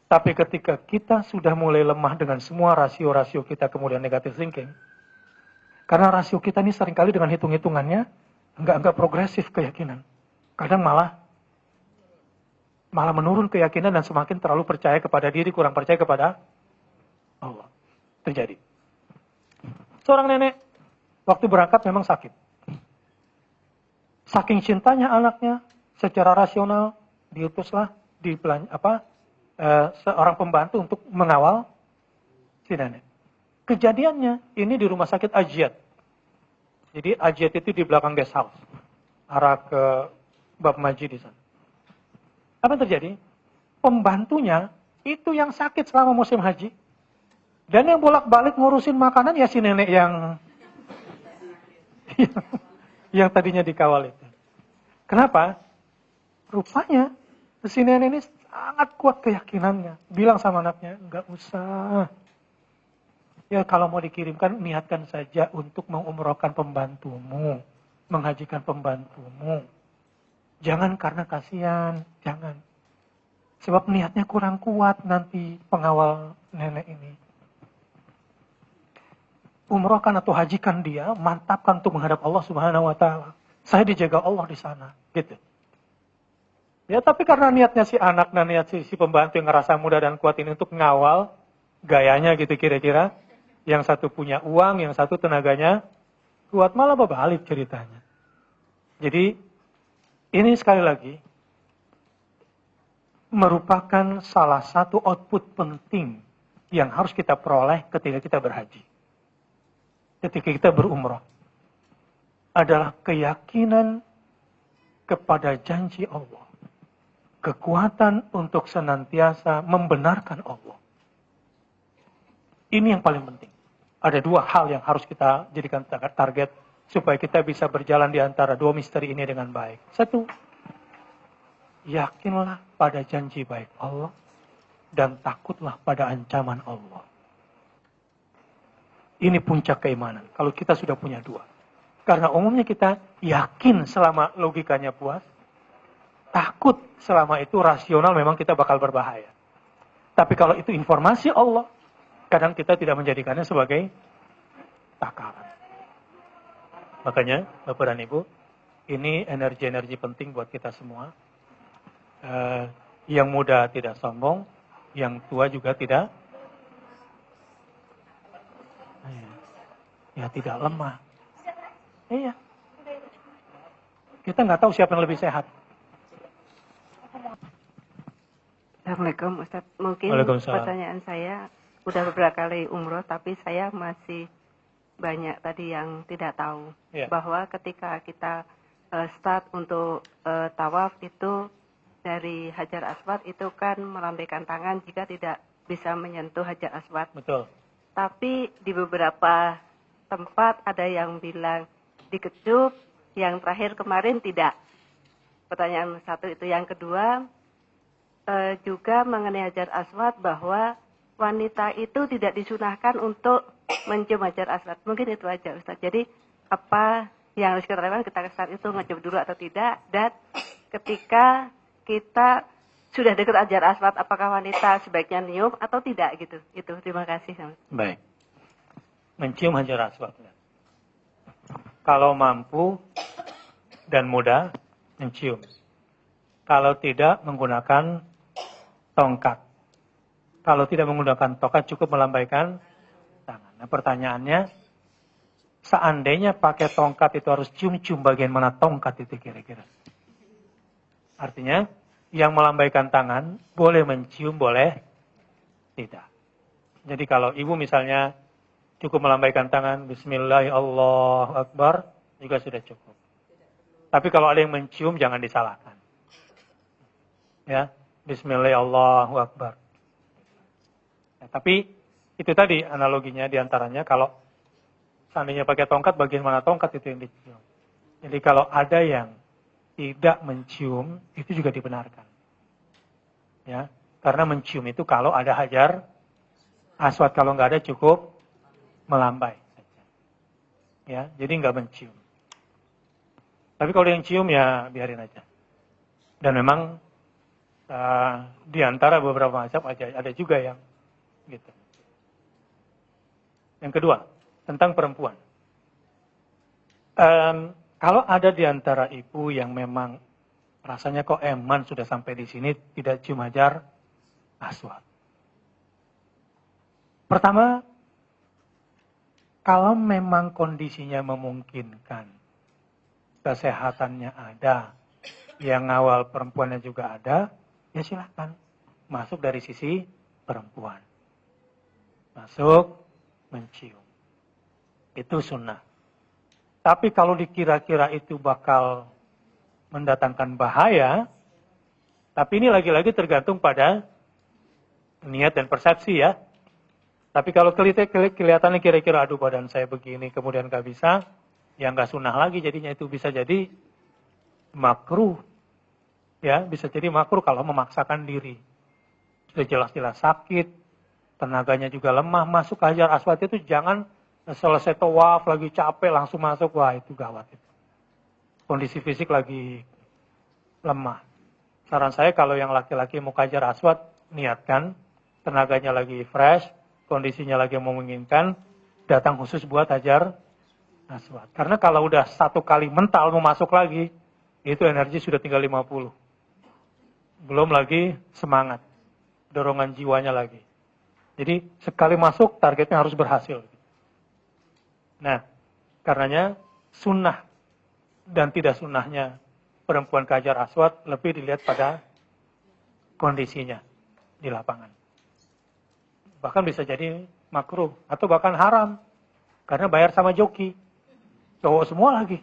Tapi ketika kita sudah mulai lemah dengan semua rasio-rasio kita kemudian negatif thinking, karena rasio kita ini seringkali dengan hitung-hitungannya enggak progresif keyakinan. Kadang malah menurun keyakinan dan semakin terlalu percaya kepada diri, kurang percaya kepada Allah. Terjadi. Seorang nenek waktu berangkat memang sakit. Saking cintanya anaknya, secara rasional diutuslah seorang pembantu untuk mengawal si nenek. Kejadiannya ini di rumah sakit Ajiat. Jadi Ajiat itu di belakang guest house, arah ke Bab Maji di sana. Apa yang terjadi? Pembantunya itu yang sakit selama musim haji. Dan yang bolak-balik ngurusin makanan ya si nenek yang tadinya dikawal itu. Kenapa? Rupanya si nenek ini sangat kuat keyakinannya. Bilang sama anaknya, enggak usah. Ya kalau mau dikirimkan, niatkan saja untuk mengumrohkan pembantumu. Menghajikan pembantumu. Jangan karena kasihan, jangan. Sebab niatnya kurang kuat nanti pengawal nenek ini. Umrohkan atau hajikan dia, mantapkan untuk menghadap Allah Subhanahu wa Ta'ala. Saya dijaga Allah di sana, gitu. Ya, tapi karena niatnya si anak dan niat si pembantu yang ngerasa muda dan kuat ini untuk ngawal, gayanya gitu kira-kira. Yang satu punya uang, yang satu tenaganya kuat, malah berbalik ceritanya. Jadi, ini sekali lagi, merupakan salah satu output penting yang harus kita peroleh ketika kita berhaji. Ketika kita berumrah. Adalah keyakinan kepada janji Allah. Kekuatan untuk senantiasa membenarkan Allah. Ini yang paling penting. Ada 2 hal yang harus kita jadikan target supaya kita bisa berjalan di antara 2 misteri ini dengan baik. 1, yakinlah pada janji baik Allah dan takutlah pada ancaman Allah. Ini puncak keimanan. Kalau kita sudah punya 2. Karena umumnya kita yakin selama logikanya puas. Takut selama itu rasional memang kita bakal berbahaya. Tapi kalau itu informasi Allah, kadang kita tidak menjadikannya sebagai takaran. Makanya, Bapak dan Ibu, ini energi-energi penting buat kita semua. Yang muda tidak sombong, yang tua juga tidak tidak lemah. Iya. Kita nggak tahu siapa yang lebih sehat. Assalamualaikum Ustaz. Mungkin Waalaikumsalam. pertanyaan saya udah beberapa kali umroh, tapi saya masih banyak tadi yang tidak tahu. Iya. Bahwa ketika kita start untuk tawaf itu dari Hajar Aswad itu kan melambaikan tangan jika tidak bisa menyentuh Hajar Aswad. Betul. Tapi di beberapa tempat ada yang bilang dikecup, yang terakhir kemarin tidak. Pertanyaan satu itu. Yang kedua, juga mengenai Hajar Aswad bahwa wanita itu tidak disunahkan untuk mencium Hajar Aswad. Mungkin itu aja Ustaz. Jadi apa yang harus kita lakukan, kita saat itu ngecium dulu atau tidak, dan ketika kita sudah dekat Hajar Aswad, apakah wanita sebaiknya nyium atau tidak gitu. Itu, terima kasih. Baik. Mencium Hajar Aswad. Kalau mampu dan mudah, mencium. Kalau tidak, menggunakan tongkat. Kalau tidak menggunakan tongkat, cukup melambaikan tangan. Nah, pertanyaannya, seandainya pakai tongkat itu harus cium-cium bagian mana tongkat itu kira-kira? Artinya, yang melambaikan tangan, boleh mencium, boleh tidak. Jadi kalau ibu misalnya cukup melambaikan tangan, Bismillahirrahmanirrahim, Allahu Akbar, juga sudah cukup. Tapi kalau ada yang mencium, jangan disalahkan. Ya, Bismillahirrahmanirrahim, Allahu Akbar. Ya, tapi itu tadi analoginya diantaranya, kalau seandainya pakai tongkat, bagian mana tongkat itu yang dicium. Jadi kalau ada yang tidak mencium, itu juga dibenarkan. Ya, karena mencium itu kalau ada Hajar Aswad, kalau nggak ada cukup melambai saja. Ya, jadi nggak mencium. Tapi kalau yang cium ya biarin aja. Dan memang di antara beberapa mazhab ada juga yang gitu. Yang kedua, tentang perempuan. Kalau ada di antara ibu yang memang rasanya kok eman sudah sampai di sini tidak cium Hajar Aswad. Pertama, kalau memang kondisinya memungkinkan, kesehatannya ada, yang ngawal perempuannya juga ada, ya silakan masuk dari sisi perempuan. Masuk, mencium. Itu sunnah. Tapi kalau dikira-kira itu bakal mendatangkan bahaya, tapi ini lagi-lagi tergantung pada niat dan persepsi ya. Tapi kalau kelihatannya kira-kira aduh badan saya begini, kemudian gak bisa, ya gak sunnah lagi jadinya, itu bisa jadi makruh. Ya, bisa jadi makruh kalau memaksakan diri. Sudah jelas-jelas sakit, tenaganya juga lemah, masuk ke Hajar Aswad itu jangan selesai tawaf lagi capek langsung masuk, wah itu gawat itu. Kondisi fisik lagi lemah. Saran saya kalau yang laki-laki mau ke Hajar Aswad, niatkan, tenaganya lagi fresh, kondisinya lagi memungkinkan, datang khusus buat Hajar Aswad. Karena kalau udah satu kali mental mau masuk lagi, itu energi sudah tinggal 50. Belum lagi semangat, dorongan jiwanya lagi. Jadi sekali masuk targetnya harus berhasil. Nah, karenanya sunnah dan tidak sunnahnya perempuan ke Hajar Aswad lebih dilihat pada kondisinya di lapangan. Bahkan bisa jadi makruh atau bahkan haram karena bayar sama joki. Cowok semua lagi.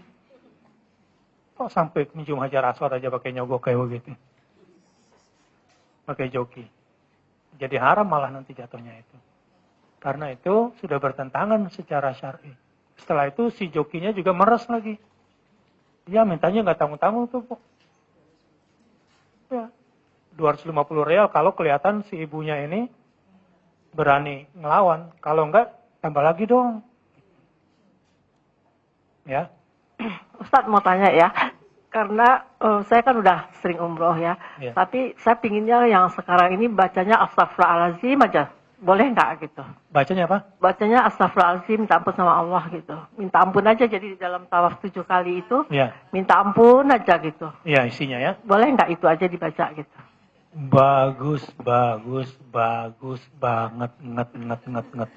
Kok sampai mencium Hajar Aswad aja pakai nyogok kayak begitu. Pakai joki. Jadi haram malah nanti jatuhnya itu. Karena itu sudah bertentangan secara syar'i. Setelah itu si jokinya juga meres lagi. Dia mintanya nggak tanggung-tanggung tuh, Pok. Ya. 250 real kalau kelihatan si ibunya ini berani ngelawan. Kalau enggak, tambah lagi dong. Ya. Ustadz mau tanya ya, karena saya kan udah sering umroh ya, tapi saya pinginnya yang sekarang ini bacanya astagfirullahaladzim aja, boleh nggak gitu? Bacanya apa? Bacanya astagfirullahaladzim, minta ampun sama Allah gitu, minta ampun aja, jadi di dalam tawaf 7 kali itu, minta ampun aja gitu. Iya isinya ya. Boleh nggak itu aja dibaca gitu? Bagus banget, nget.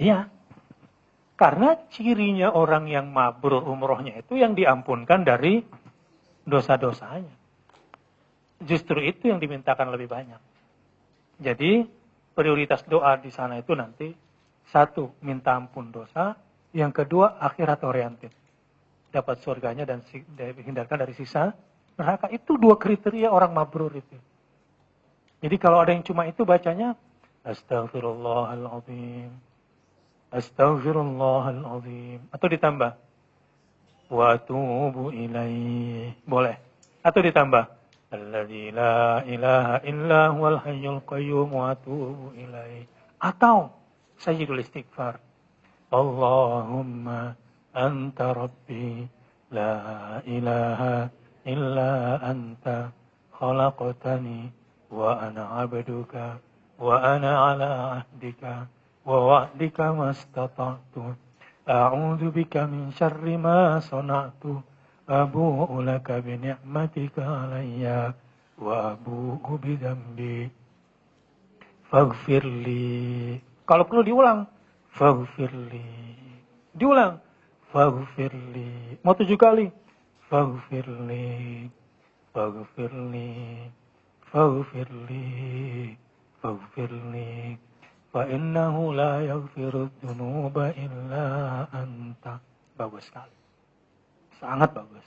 Iya. Karena cirinya orang yang mabrur umrohnya itu yang diampunkan dari dosa-dosanya. Justru itu yang dimintakan lebih banyak. Jadi prioritas doa di sana itu nanti satu, minta ampun dosa. Yang kedua, akhirat oriented. Dapat surganya dan dihindarkan dari sisa neraka. Itu dua kriteria orang mabrur itu. Jadi kalau ada yang cuma itu bacanya Astaghfirullahaladzim. Astaghfirullahaladzim. Atau ditambah wa atubu ilaih. Boleh. Atau ditambah alladzi la ilaha illa huwal hayyul qayyum wa atubu ilaih. Atau sayyidul istighfar. Allahumma anta rabbi la ilaha illa anta khalaqtani wa ana 'abduka wa ana 'ala 'ahdika wa wa'dika mastata'tu a'udzu bika min syarri ma sana'tu abu'u laka bi ni'matika 'alayya wa abu'u bi dzambi faghfirli. Kalau perlu diulang, faghfirli. Diulang, faghfirli. Mau 7 kali. Faghfirli, faghfirli, faghfirli, faghfirli. Fa innahu la yaghfiru dzunuba illa anta. Bagus sekali. Sangat bagus.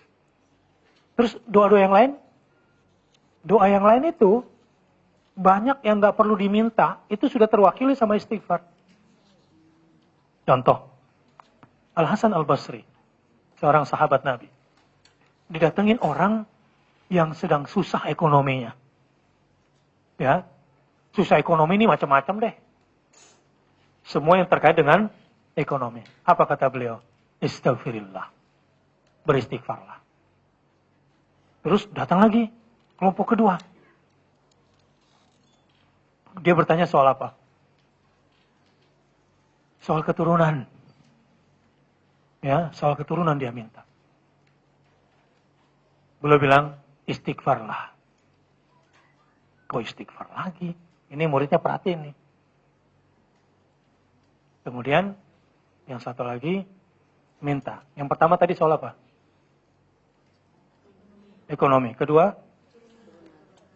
Terus doa-doa yang lain? Doa yang lain itu banyak yang nggak perlu diminta, itu sudah terwakili sama istighfar. Contoh, Al-Hasan Al-Basri, seorang sahabat Nabi, didatengin orang yang sedang susah ekonominya. Ya, susah ekonomi ini macam-macam deh. Semua yang terkait dengan ekonomi. Apa kata beliau? Istaghfirillah. Beristighfarlah. Terus datang lagi kelompok kedua. Dia bertanya soal apa? Soal keturunan. Ya, soal keturunan dia minta. Beliau bilang, istighfarlah. Kok istighfar lagi? Ini muridnya perhatiin nih. Kemudian, yang satu lagi, minta. Yang pertama tadi soal apa? Ekonomi. Kedua,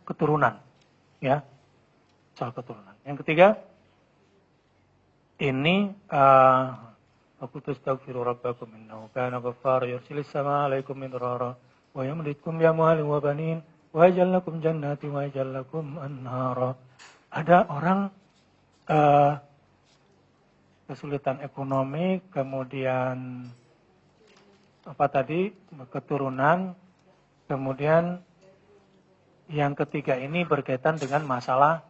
keturunan. Ya, soal keturunan. Yang ketiga, ini Fakultus taghfiru rabbakum innahu kana ghaffara yursilis sama alaikum midrara wa yamditkum bi amwalin wa banin wa yaj'al lakum jannatin wa yaj'al lakum anhara. Ada orang kesulitan ekonomi, kemudian apa tadi? Keturunan, kemudian yang ketiga ini berkaitan dengan masalah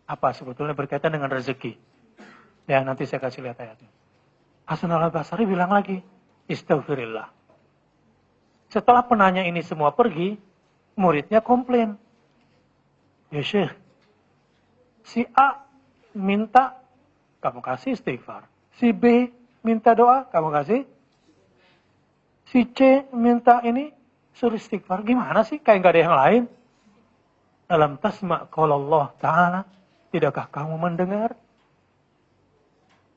apa sebetulnya berkaitan dengan rezeki. Ya, nanti saya kasih lihat ayatnya. Hasan Al-Basri bilang lagi, istaghfirillah. Setelah penanya ini semua pergi, muridnya komplain. Ya Syekh, si A minta, kamu kasih istighfar. Si B minta doa, kamu kasih. Si C minta ini, suruh istighfar. Gimana sih? Kayak nggak ada yang lain. Alam tasma' qala Allah Ta'ala. Tidakkah kamu mendengar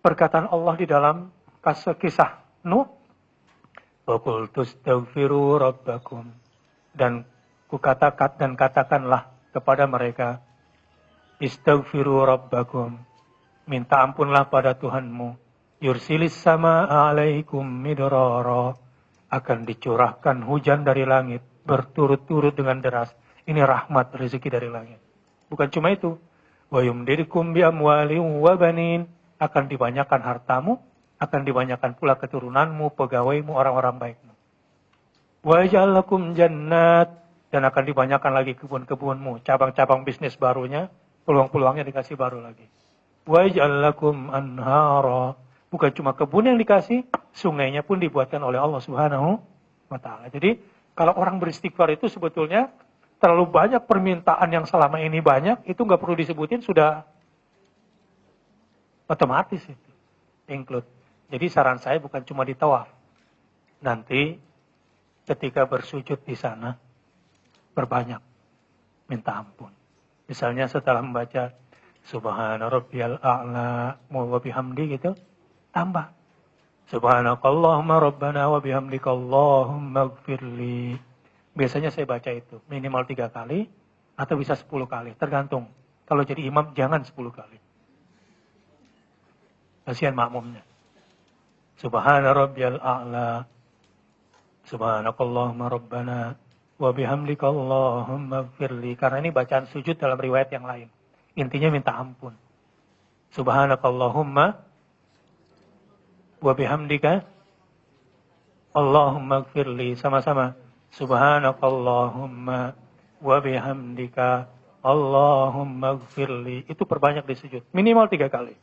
perkataan Allah di dalam kisah Nuh? Wa qultu astaghfiru rabbakum. Dan katakanlah kepada mereka, istaghfiru rabbakum. Minta ampunlah pada Tuhanmu. Yursilis sama alaikum midrara. Akan dicurahkan hujan dari langit berturut-turut dengan deras. Ini rahmat rezeki dari langit. Bukan cuma itu. Wa yumdirikum bi amwalin wa banin. Akan dibanyakan hartamu, akan dibanyakan pula keturunanmu, pegawaimu, orang-orang baikmu. Wa yaj'al lakum jannat. Dan akan dibanyakan lagi kebun-kebunmu, cabang-cabang bisnis barunya, peluang-peluangnya dikasih baru lagi. Wa yaj'al lakum anhara. Bukan cuma kebun yang dikasih, sungainya pun dibuatkan oleh Allah Subhanahu wa Ta'ala. Jadi, kalau orang beristighfar itu sebetulnya terlalu banyak permintaan yang selama ini banyak, itu nggak perlu disebutin, sudah otomatis itu. Include. Jadi saran saya bukan cuma di tawaf. Nanti ketika bersujud di sana, berbanyak minta ampun. Misalnya setelah membaca Subhana Rabbiyal A'la wa bihamdi gitu, tambah. Subhanakallahumma rabbana wa bihamdika Allahumma gfirli. Biasanya saya baca itu minimal 3 kali atau bisa 10 kali, tergantung. Kalau jadi imam jangan 10 kali. Kasihan makmumnya. Subhana rabbiyal a'la. Subhanakallahumma rabbana wa bihamdika Allahumma gfirli. Karena ini bacaan sujud dalam riwayat yang lain. Intinya minta ampun. Subhanakallahumma wa bihamdika Allahumma gfirli. Sama-sama. Subhanakallahumma wa bihamdika Allahumma gfirli. Itu perbanyak di sujud. Minimal 3 kali.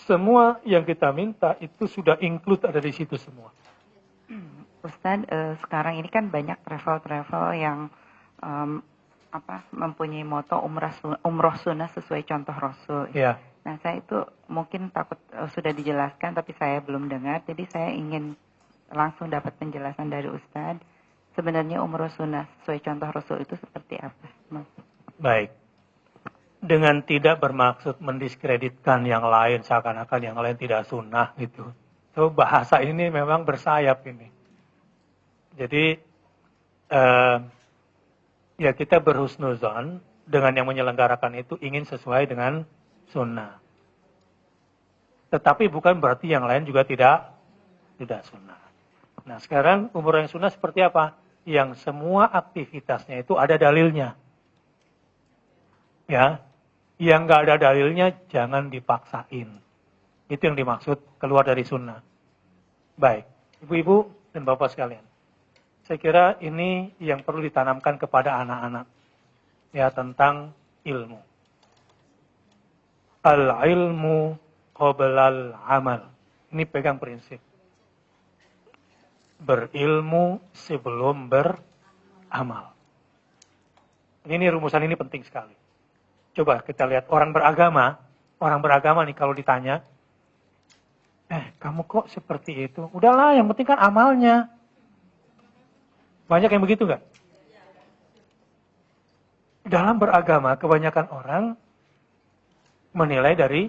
Semua yang kita minta itu sudah include ada di situ semua. Ustadz, sekarang ini kan banyak travel-travel yang mempunyai moto umroh sunnah sesuai contoh Rasul. Ya. Nah, saya itu mungkin takut sudah dijelaskan tapi saya belum dengar. Jadi saya ingin langsung dapat penjelasan dari Ustadz. Sebenarnya umroh sunnah sesuai contoh Rasul itu seperti apa? Baik. Dengan tidak bermaksud mendiskreditkan yang lain, seakan-akan yang lain tidak sunnah gitu. So, bahasa ini memang bersayap ini. Jadi, ya kita berhusnuzon dengan yang menyelenggarakan itu ingin sesuai dengan sunnah. Tetapi bukan berarti yang lain juga tidak sunnah. Nah, sekarang umroh yang sunnah seperti apa? Yang semua aktivitasnya itu ada dalilnya. Ya, yang nggak ada dalilnya jangan dipaksain. Itu yang dimaksud keluar dari sunnah. Baik, ibu-ibu dan bapak sekalian. Saya kira ini yang perlu ditanamkan kepada anak-anak. Ya, tentang ilmu. Al-ilmu qoblal amal. Ini pegang prinsip. Berilmu sebelum beramal. Ini rumusan ini penting sekali. Coba kita lihat orang beragama nih kalau ditanya, kamu kok seperti itu? Udahlah, yang penting kan amalnya. Banyak yang begitu nggak? Dalam beragama, kebanyakan orang menilai dari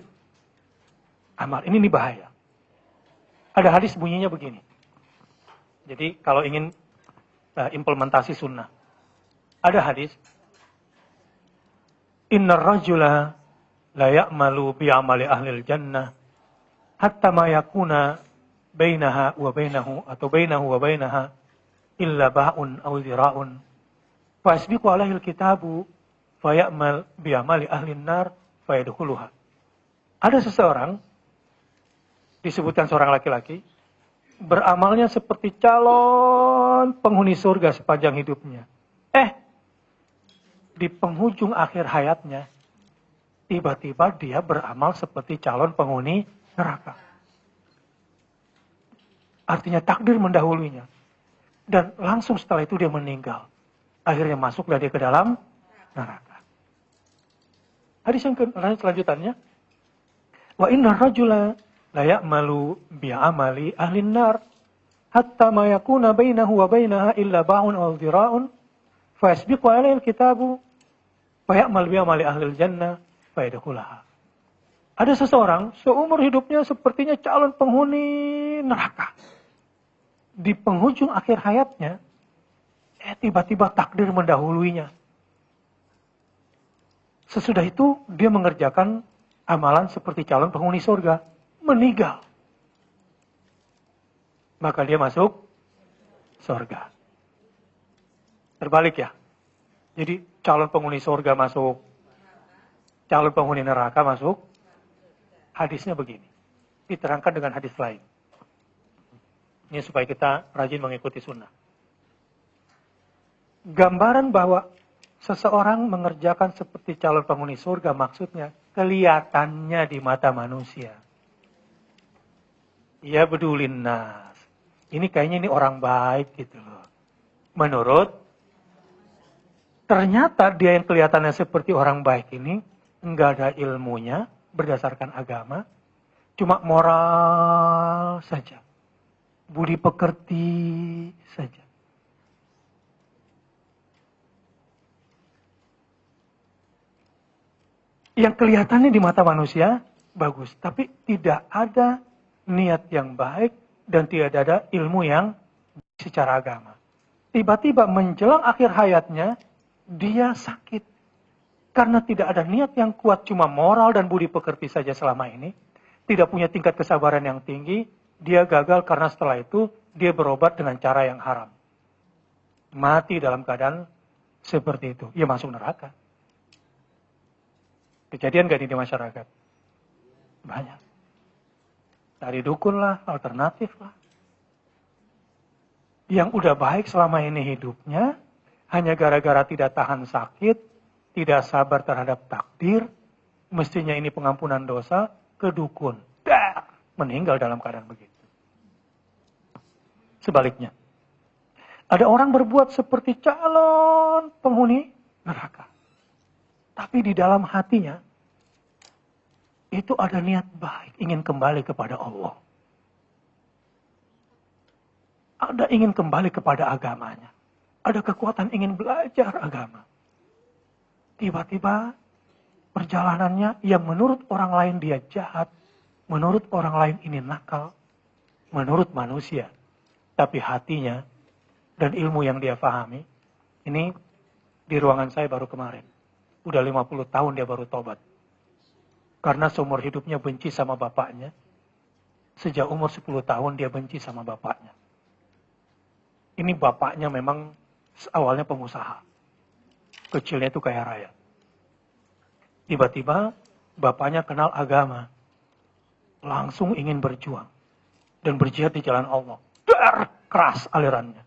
amal. Ini bahaya. Ada hadis bunyinya begini. Jadi kalau ingin implementasi sunnah. Ada hadis. Innar rajula la ya'malu bi'amali ahlil jannah hatta ma yakuna bainaha wa bainahu atau bainahu wa bainaha illa ba'un aw zira'un fa yasbiqu alaihi alkitabu fa ya'mal bi'amali ahlin nar fa yadkhuluha. Ada seseorang disebutkan seorang laki-laki beramalnya seperti calon penghuni surga sepanjang hidupnya. Di penghujung akhir hayatnya, tiba-tiba dia beramal seperti calon penghuni neraka. Artinya takdir mendahulunya. Dan langsung setelah itu dia meninggal. Akhirnya masuklah dia ke dalam neraka. Hadis yang selanjutnya. Wa inna rajula la ya'malu bi'amali ahlin nar hatta ma yakuna bainahu wa bainaha illa ba'un aw dhira'un fa yasbiqu alaihi alkitabu fa ya'mal bi'amali ahlil jannah fa yadkhulaha. Ada seseorang seumur hidupnya sepertinya calon penghuni neraka. Di penghujung akhir hayatnya tiba-tiba takdir mendahuluinya. Sesudah itu dia mengerjakan amalan seperti calon penghuni surga, meninggal. Maka dia masuk surga. Terbalik ya. Jadi calon penghuni surga masuk, calon penghuni neraka masuk. Hadisnya begini. Diterangkan dengan hadis lain. Ini supaya kita rajin mengikuti sunnah. Gambaran bahwa seseorang mengerjakan seperti calon penghuni surga maksudnya kelihatannya di mata manusia. Ya bedulin nas. Ini kayaknya ini orang baik gitu loh. Menurut ternyata dia yang kelihatannya seperti orang baik ini enggak ada ilmunya berdasarkan agama, cuma moral saja, budi pekerti saja. Yang kelihatannya di mata manusia bagus. Tapi tidak ada niat yang baik dan tidak ada ilmu yang secara agama. Tiba-tiba menjelang akhir hayatnya, dia sakit. Karena tidak ada niat yang kuat, cuma moral dan budi pekerti saja selama ini. Tidak punya tingkat kesabaran yang tinggi, dia gagal karena setelah itu dia berobat dengan cara yang haram. Mati dalam keadaan seperti itu. Ya masuk neraka. Kejadian gak di masyarakat? Banyak. Dari dukun lah, alternatif lah. Yang udah baik selama ini hidupnya, hanya gara-gara tidak tahan sakit, tidak sabar terhadap takdir, mestinya ini pengampunan dosa, ke dukun. Meninggal dalam keadaan begitu. Sebaliknya, ada orang berbuat seperti calon penghuni neraka. Tapi di dalam hatinya, itu ada niat baik, ingin kembali kepada Allah. Ada ingin kembali kepada agamanya. Ada kekuatan ingin belajar agama. Tiba-tiba perjalanannya yang menurut orang lain dia jahat, menurut orang lain ini nakal, menurut manusia. Tapi hatinya dan ilmu yang dia pahami, ini di ruangan saya baru kemarin. Udah 50 tahun dia baru tobat. Karena seumur hidupnya benci sama bapaknya. Sejak umur 10 tahun dia benci sama bapaknya. Ini bapaknya memang awalnya pengusaha. Kecilnya itu kaya raya. Tiba-tiba bapaknya kenal agama. Langsung ingin berjuang. Dan berjihad di jalan Allah. Keras alirannya.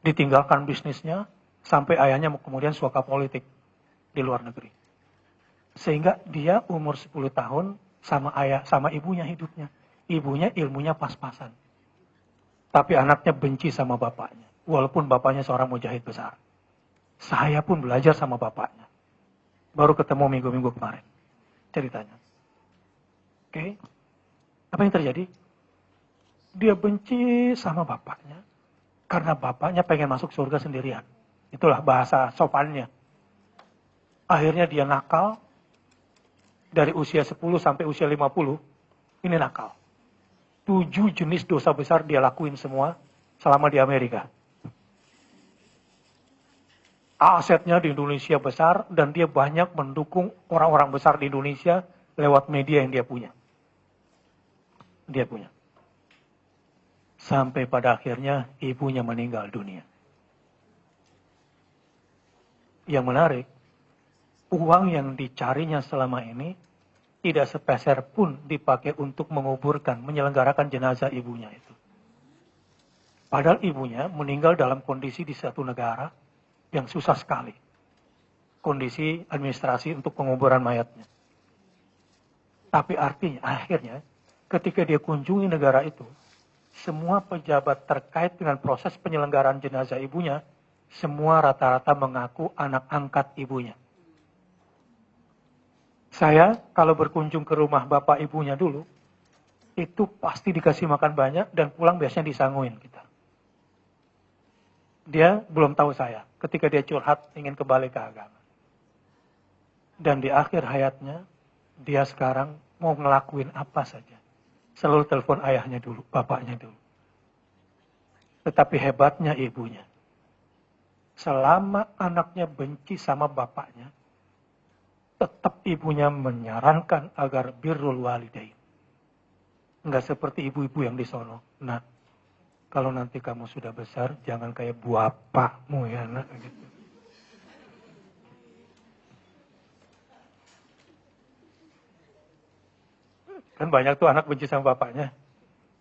Ditinggalkan bisnisnya. Sampai ayahnya kemudian suaka politik. Di luar negeri. Sehingga dia umur 10 tahun sama ibunya hidupnya. Ibunya ilmunya pas-pasan. Tapi anaknya benci sama bapaknya. Walaupun bapaknya seorang mujahid besar. Saya pun belajar sama bapaknya. Baru ketemu minggu-minggu kemarin. Ceritanya. Oke. Apa yang terjadi? Dia benci sama bapaknya. Karena bapaknya pengen masuk surga sendirian. Itulah bahasa sopannya. Akhirnya dia nakal. Dari usia 10 sampai usia 50. Ini nakal. 7 jenis dosa besar dia lakuin semua. Selama di Amerika. Asetnya di Indonesia besar. Dan dia banyak mendukung orang-orang besar di Indonesia. Lewat media yang dia punya. Dia punya. Sampai pada akhirnya ibunya meninggal dunia. Yang menarik, uang yang dicarinya selama ini tidak sepeser pun dipakai untuk menguburkan, menyelenggarakan jenazah ibunya itu. Padahal ibunya meninggal dalam kondisi di satu negara yang susah sekali. Kondisi administrasi untuk penguburan mayatnya. Tapi artinya, akhirnya, ketika dia kunjungi negara itu, semua pejabat terkait dengan proses penyelenggaraan jenazah ibunya, semua rata-rata mengaku anak angkat ibunya. Saya kalau berkunjung ke rumah bapak ibunya dulu, itu pasti dikasih makan banyak dan pulang biasanya disanguin kita. Dia belum tahu saya ketika dia curhat ingin kembali ke agama. Dan di akhir hayatnya, dia sekarang mau ngelakuin apa saja. Selalu telepon ayahnya dulu, bapaknya dulu. Tetapi hebatnya ibunya. Selama anaknya benci sama bapaknya, tetap ibunya menyarankan agar birrul walidain. Enggak seperti ibu-ibu yang di sono. Nah, kalau nanti kamu sudah besar, jangan kayak bapakmu ya nak. Gitu. Kan banyak tuh anak benci sama bapaknya.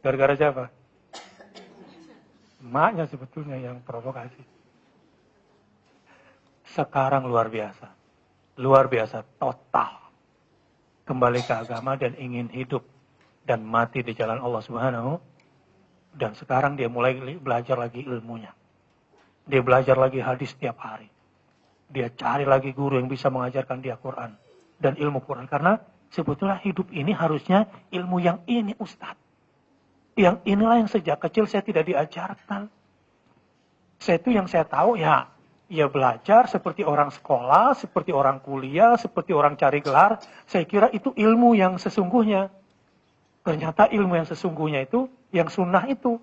Gara-gara siapa? Emaknya sebetulnya yang provokasi. Sekarang luar biasa. Luar biasa, total. Kembali ke agama dan ingin hidup. Dan mati di jalan Allah Subhanahu. Dan sekarang dia mulai belajar lagi ilmunya. Dia belajar lagi hadis setiap hari. Dia cari lagi guru yang bisa mengajarkan dia Quran. Dan ilmu Quran. Karena sebetulnya hidup ini harusnya ilmu yang ini Ustadz. Yang inilah yang sejak kecil saya tidak diajarkan. Saya itu yang saya tahu ya ya belajar seperti orang sekolah, seperti orang kuliah, seperti orang cari gelar. Saya kira itu ilmu yang sesungguhnya. Ternyata ilmu yang sesungguhnya itu, yang sunnah itu.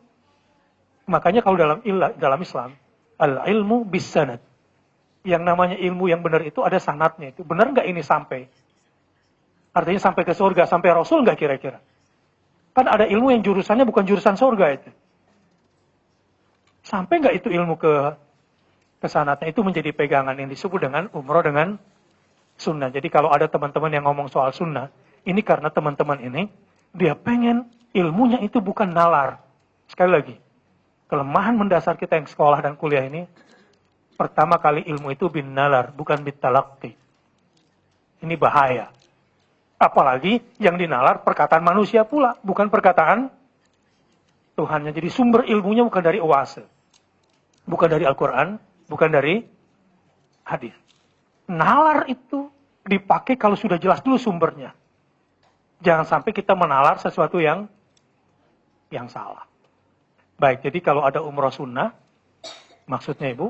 Makanya kalau dalam Islam, al-ilmu bis-sanad. Yang namanya ilmu yang benar itu ada sanadnya itu. Benar nggak ini sampai? Artinya sampai ke surga, sampai Rasul nggak kira-kira? Kan ada ilmu yang jurusannya bukan jurusan surga itu. Sampai nggak itu ilmu ke sanadnya? Itu menjadi pegangan yang disebut dengan umroh dengan sunnah. Jadi kalau ada teman-teman yang ngomong soal sunnah, ini karena teman-teman ini, dia pengen ilmunya itu bukan nalar. Sekali lagi, kelemahan mendasar kita yang sekolah dan kuliah ini, pertama kali ilmu itu bin nalar, bukan bin talaqi. Ini bahaya. Apalagi yang dinalar perkataan manusia pula, bukan perkataan Tuhannya. Jadi sumber ilmunya bukan dari oase, bukan dari Al-Quran, bukan dari hadis. Nalar itu dipakai kalau sudah jelas dulu sumbernya. Jangan sampai kita menalar sesuatu yang salah. Baik, jadi kalau ada umroh sunnah, maksudnya Ibu,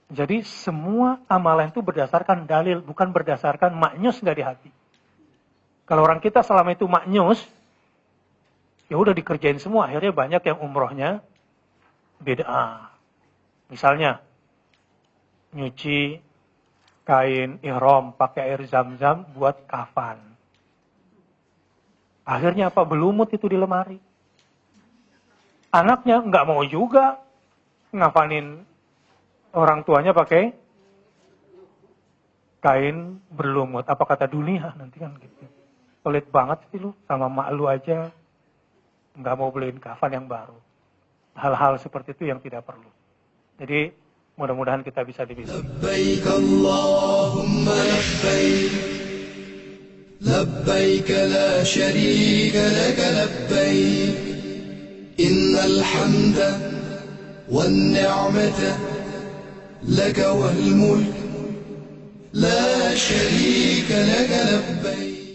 jadi semua amalan itu berdasarkan dalil, bukan berdasarkan maknyus nggak di hati. Kalau orang kita selama itu maknyus, ya udah dikerjain semua. Akhirnya banyak yang umrohnya beda. Misalnya, nyuci kain ihram pakai air zam-zam buat kafan. Akhirnya apa? Belumut itu di lemari. Anaknya nggak mau juga ngafanin orang tuanya pakai kain berlumut. Apa kata dunia nanti kan gitu. Pelit banget sih lu, sama mak lu aja nggak mau beliin kafan yang baru. Hal-hal seperti itu yang tidak perlu. Jadi mudah-mudahan kita bisa dibimbing. Labbaik Allahumma labbaik, labbaik la syarika laka labbaik, innal hamda wan ni'mata laka wal mulk la syarika laka labbaik.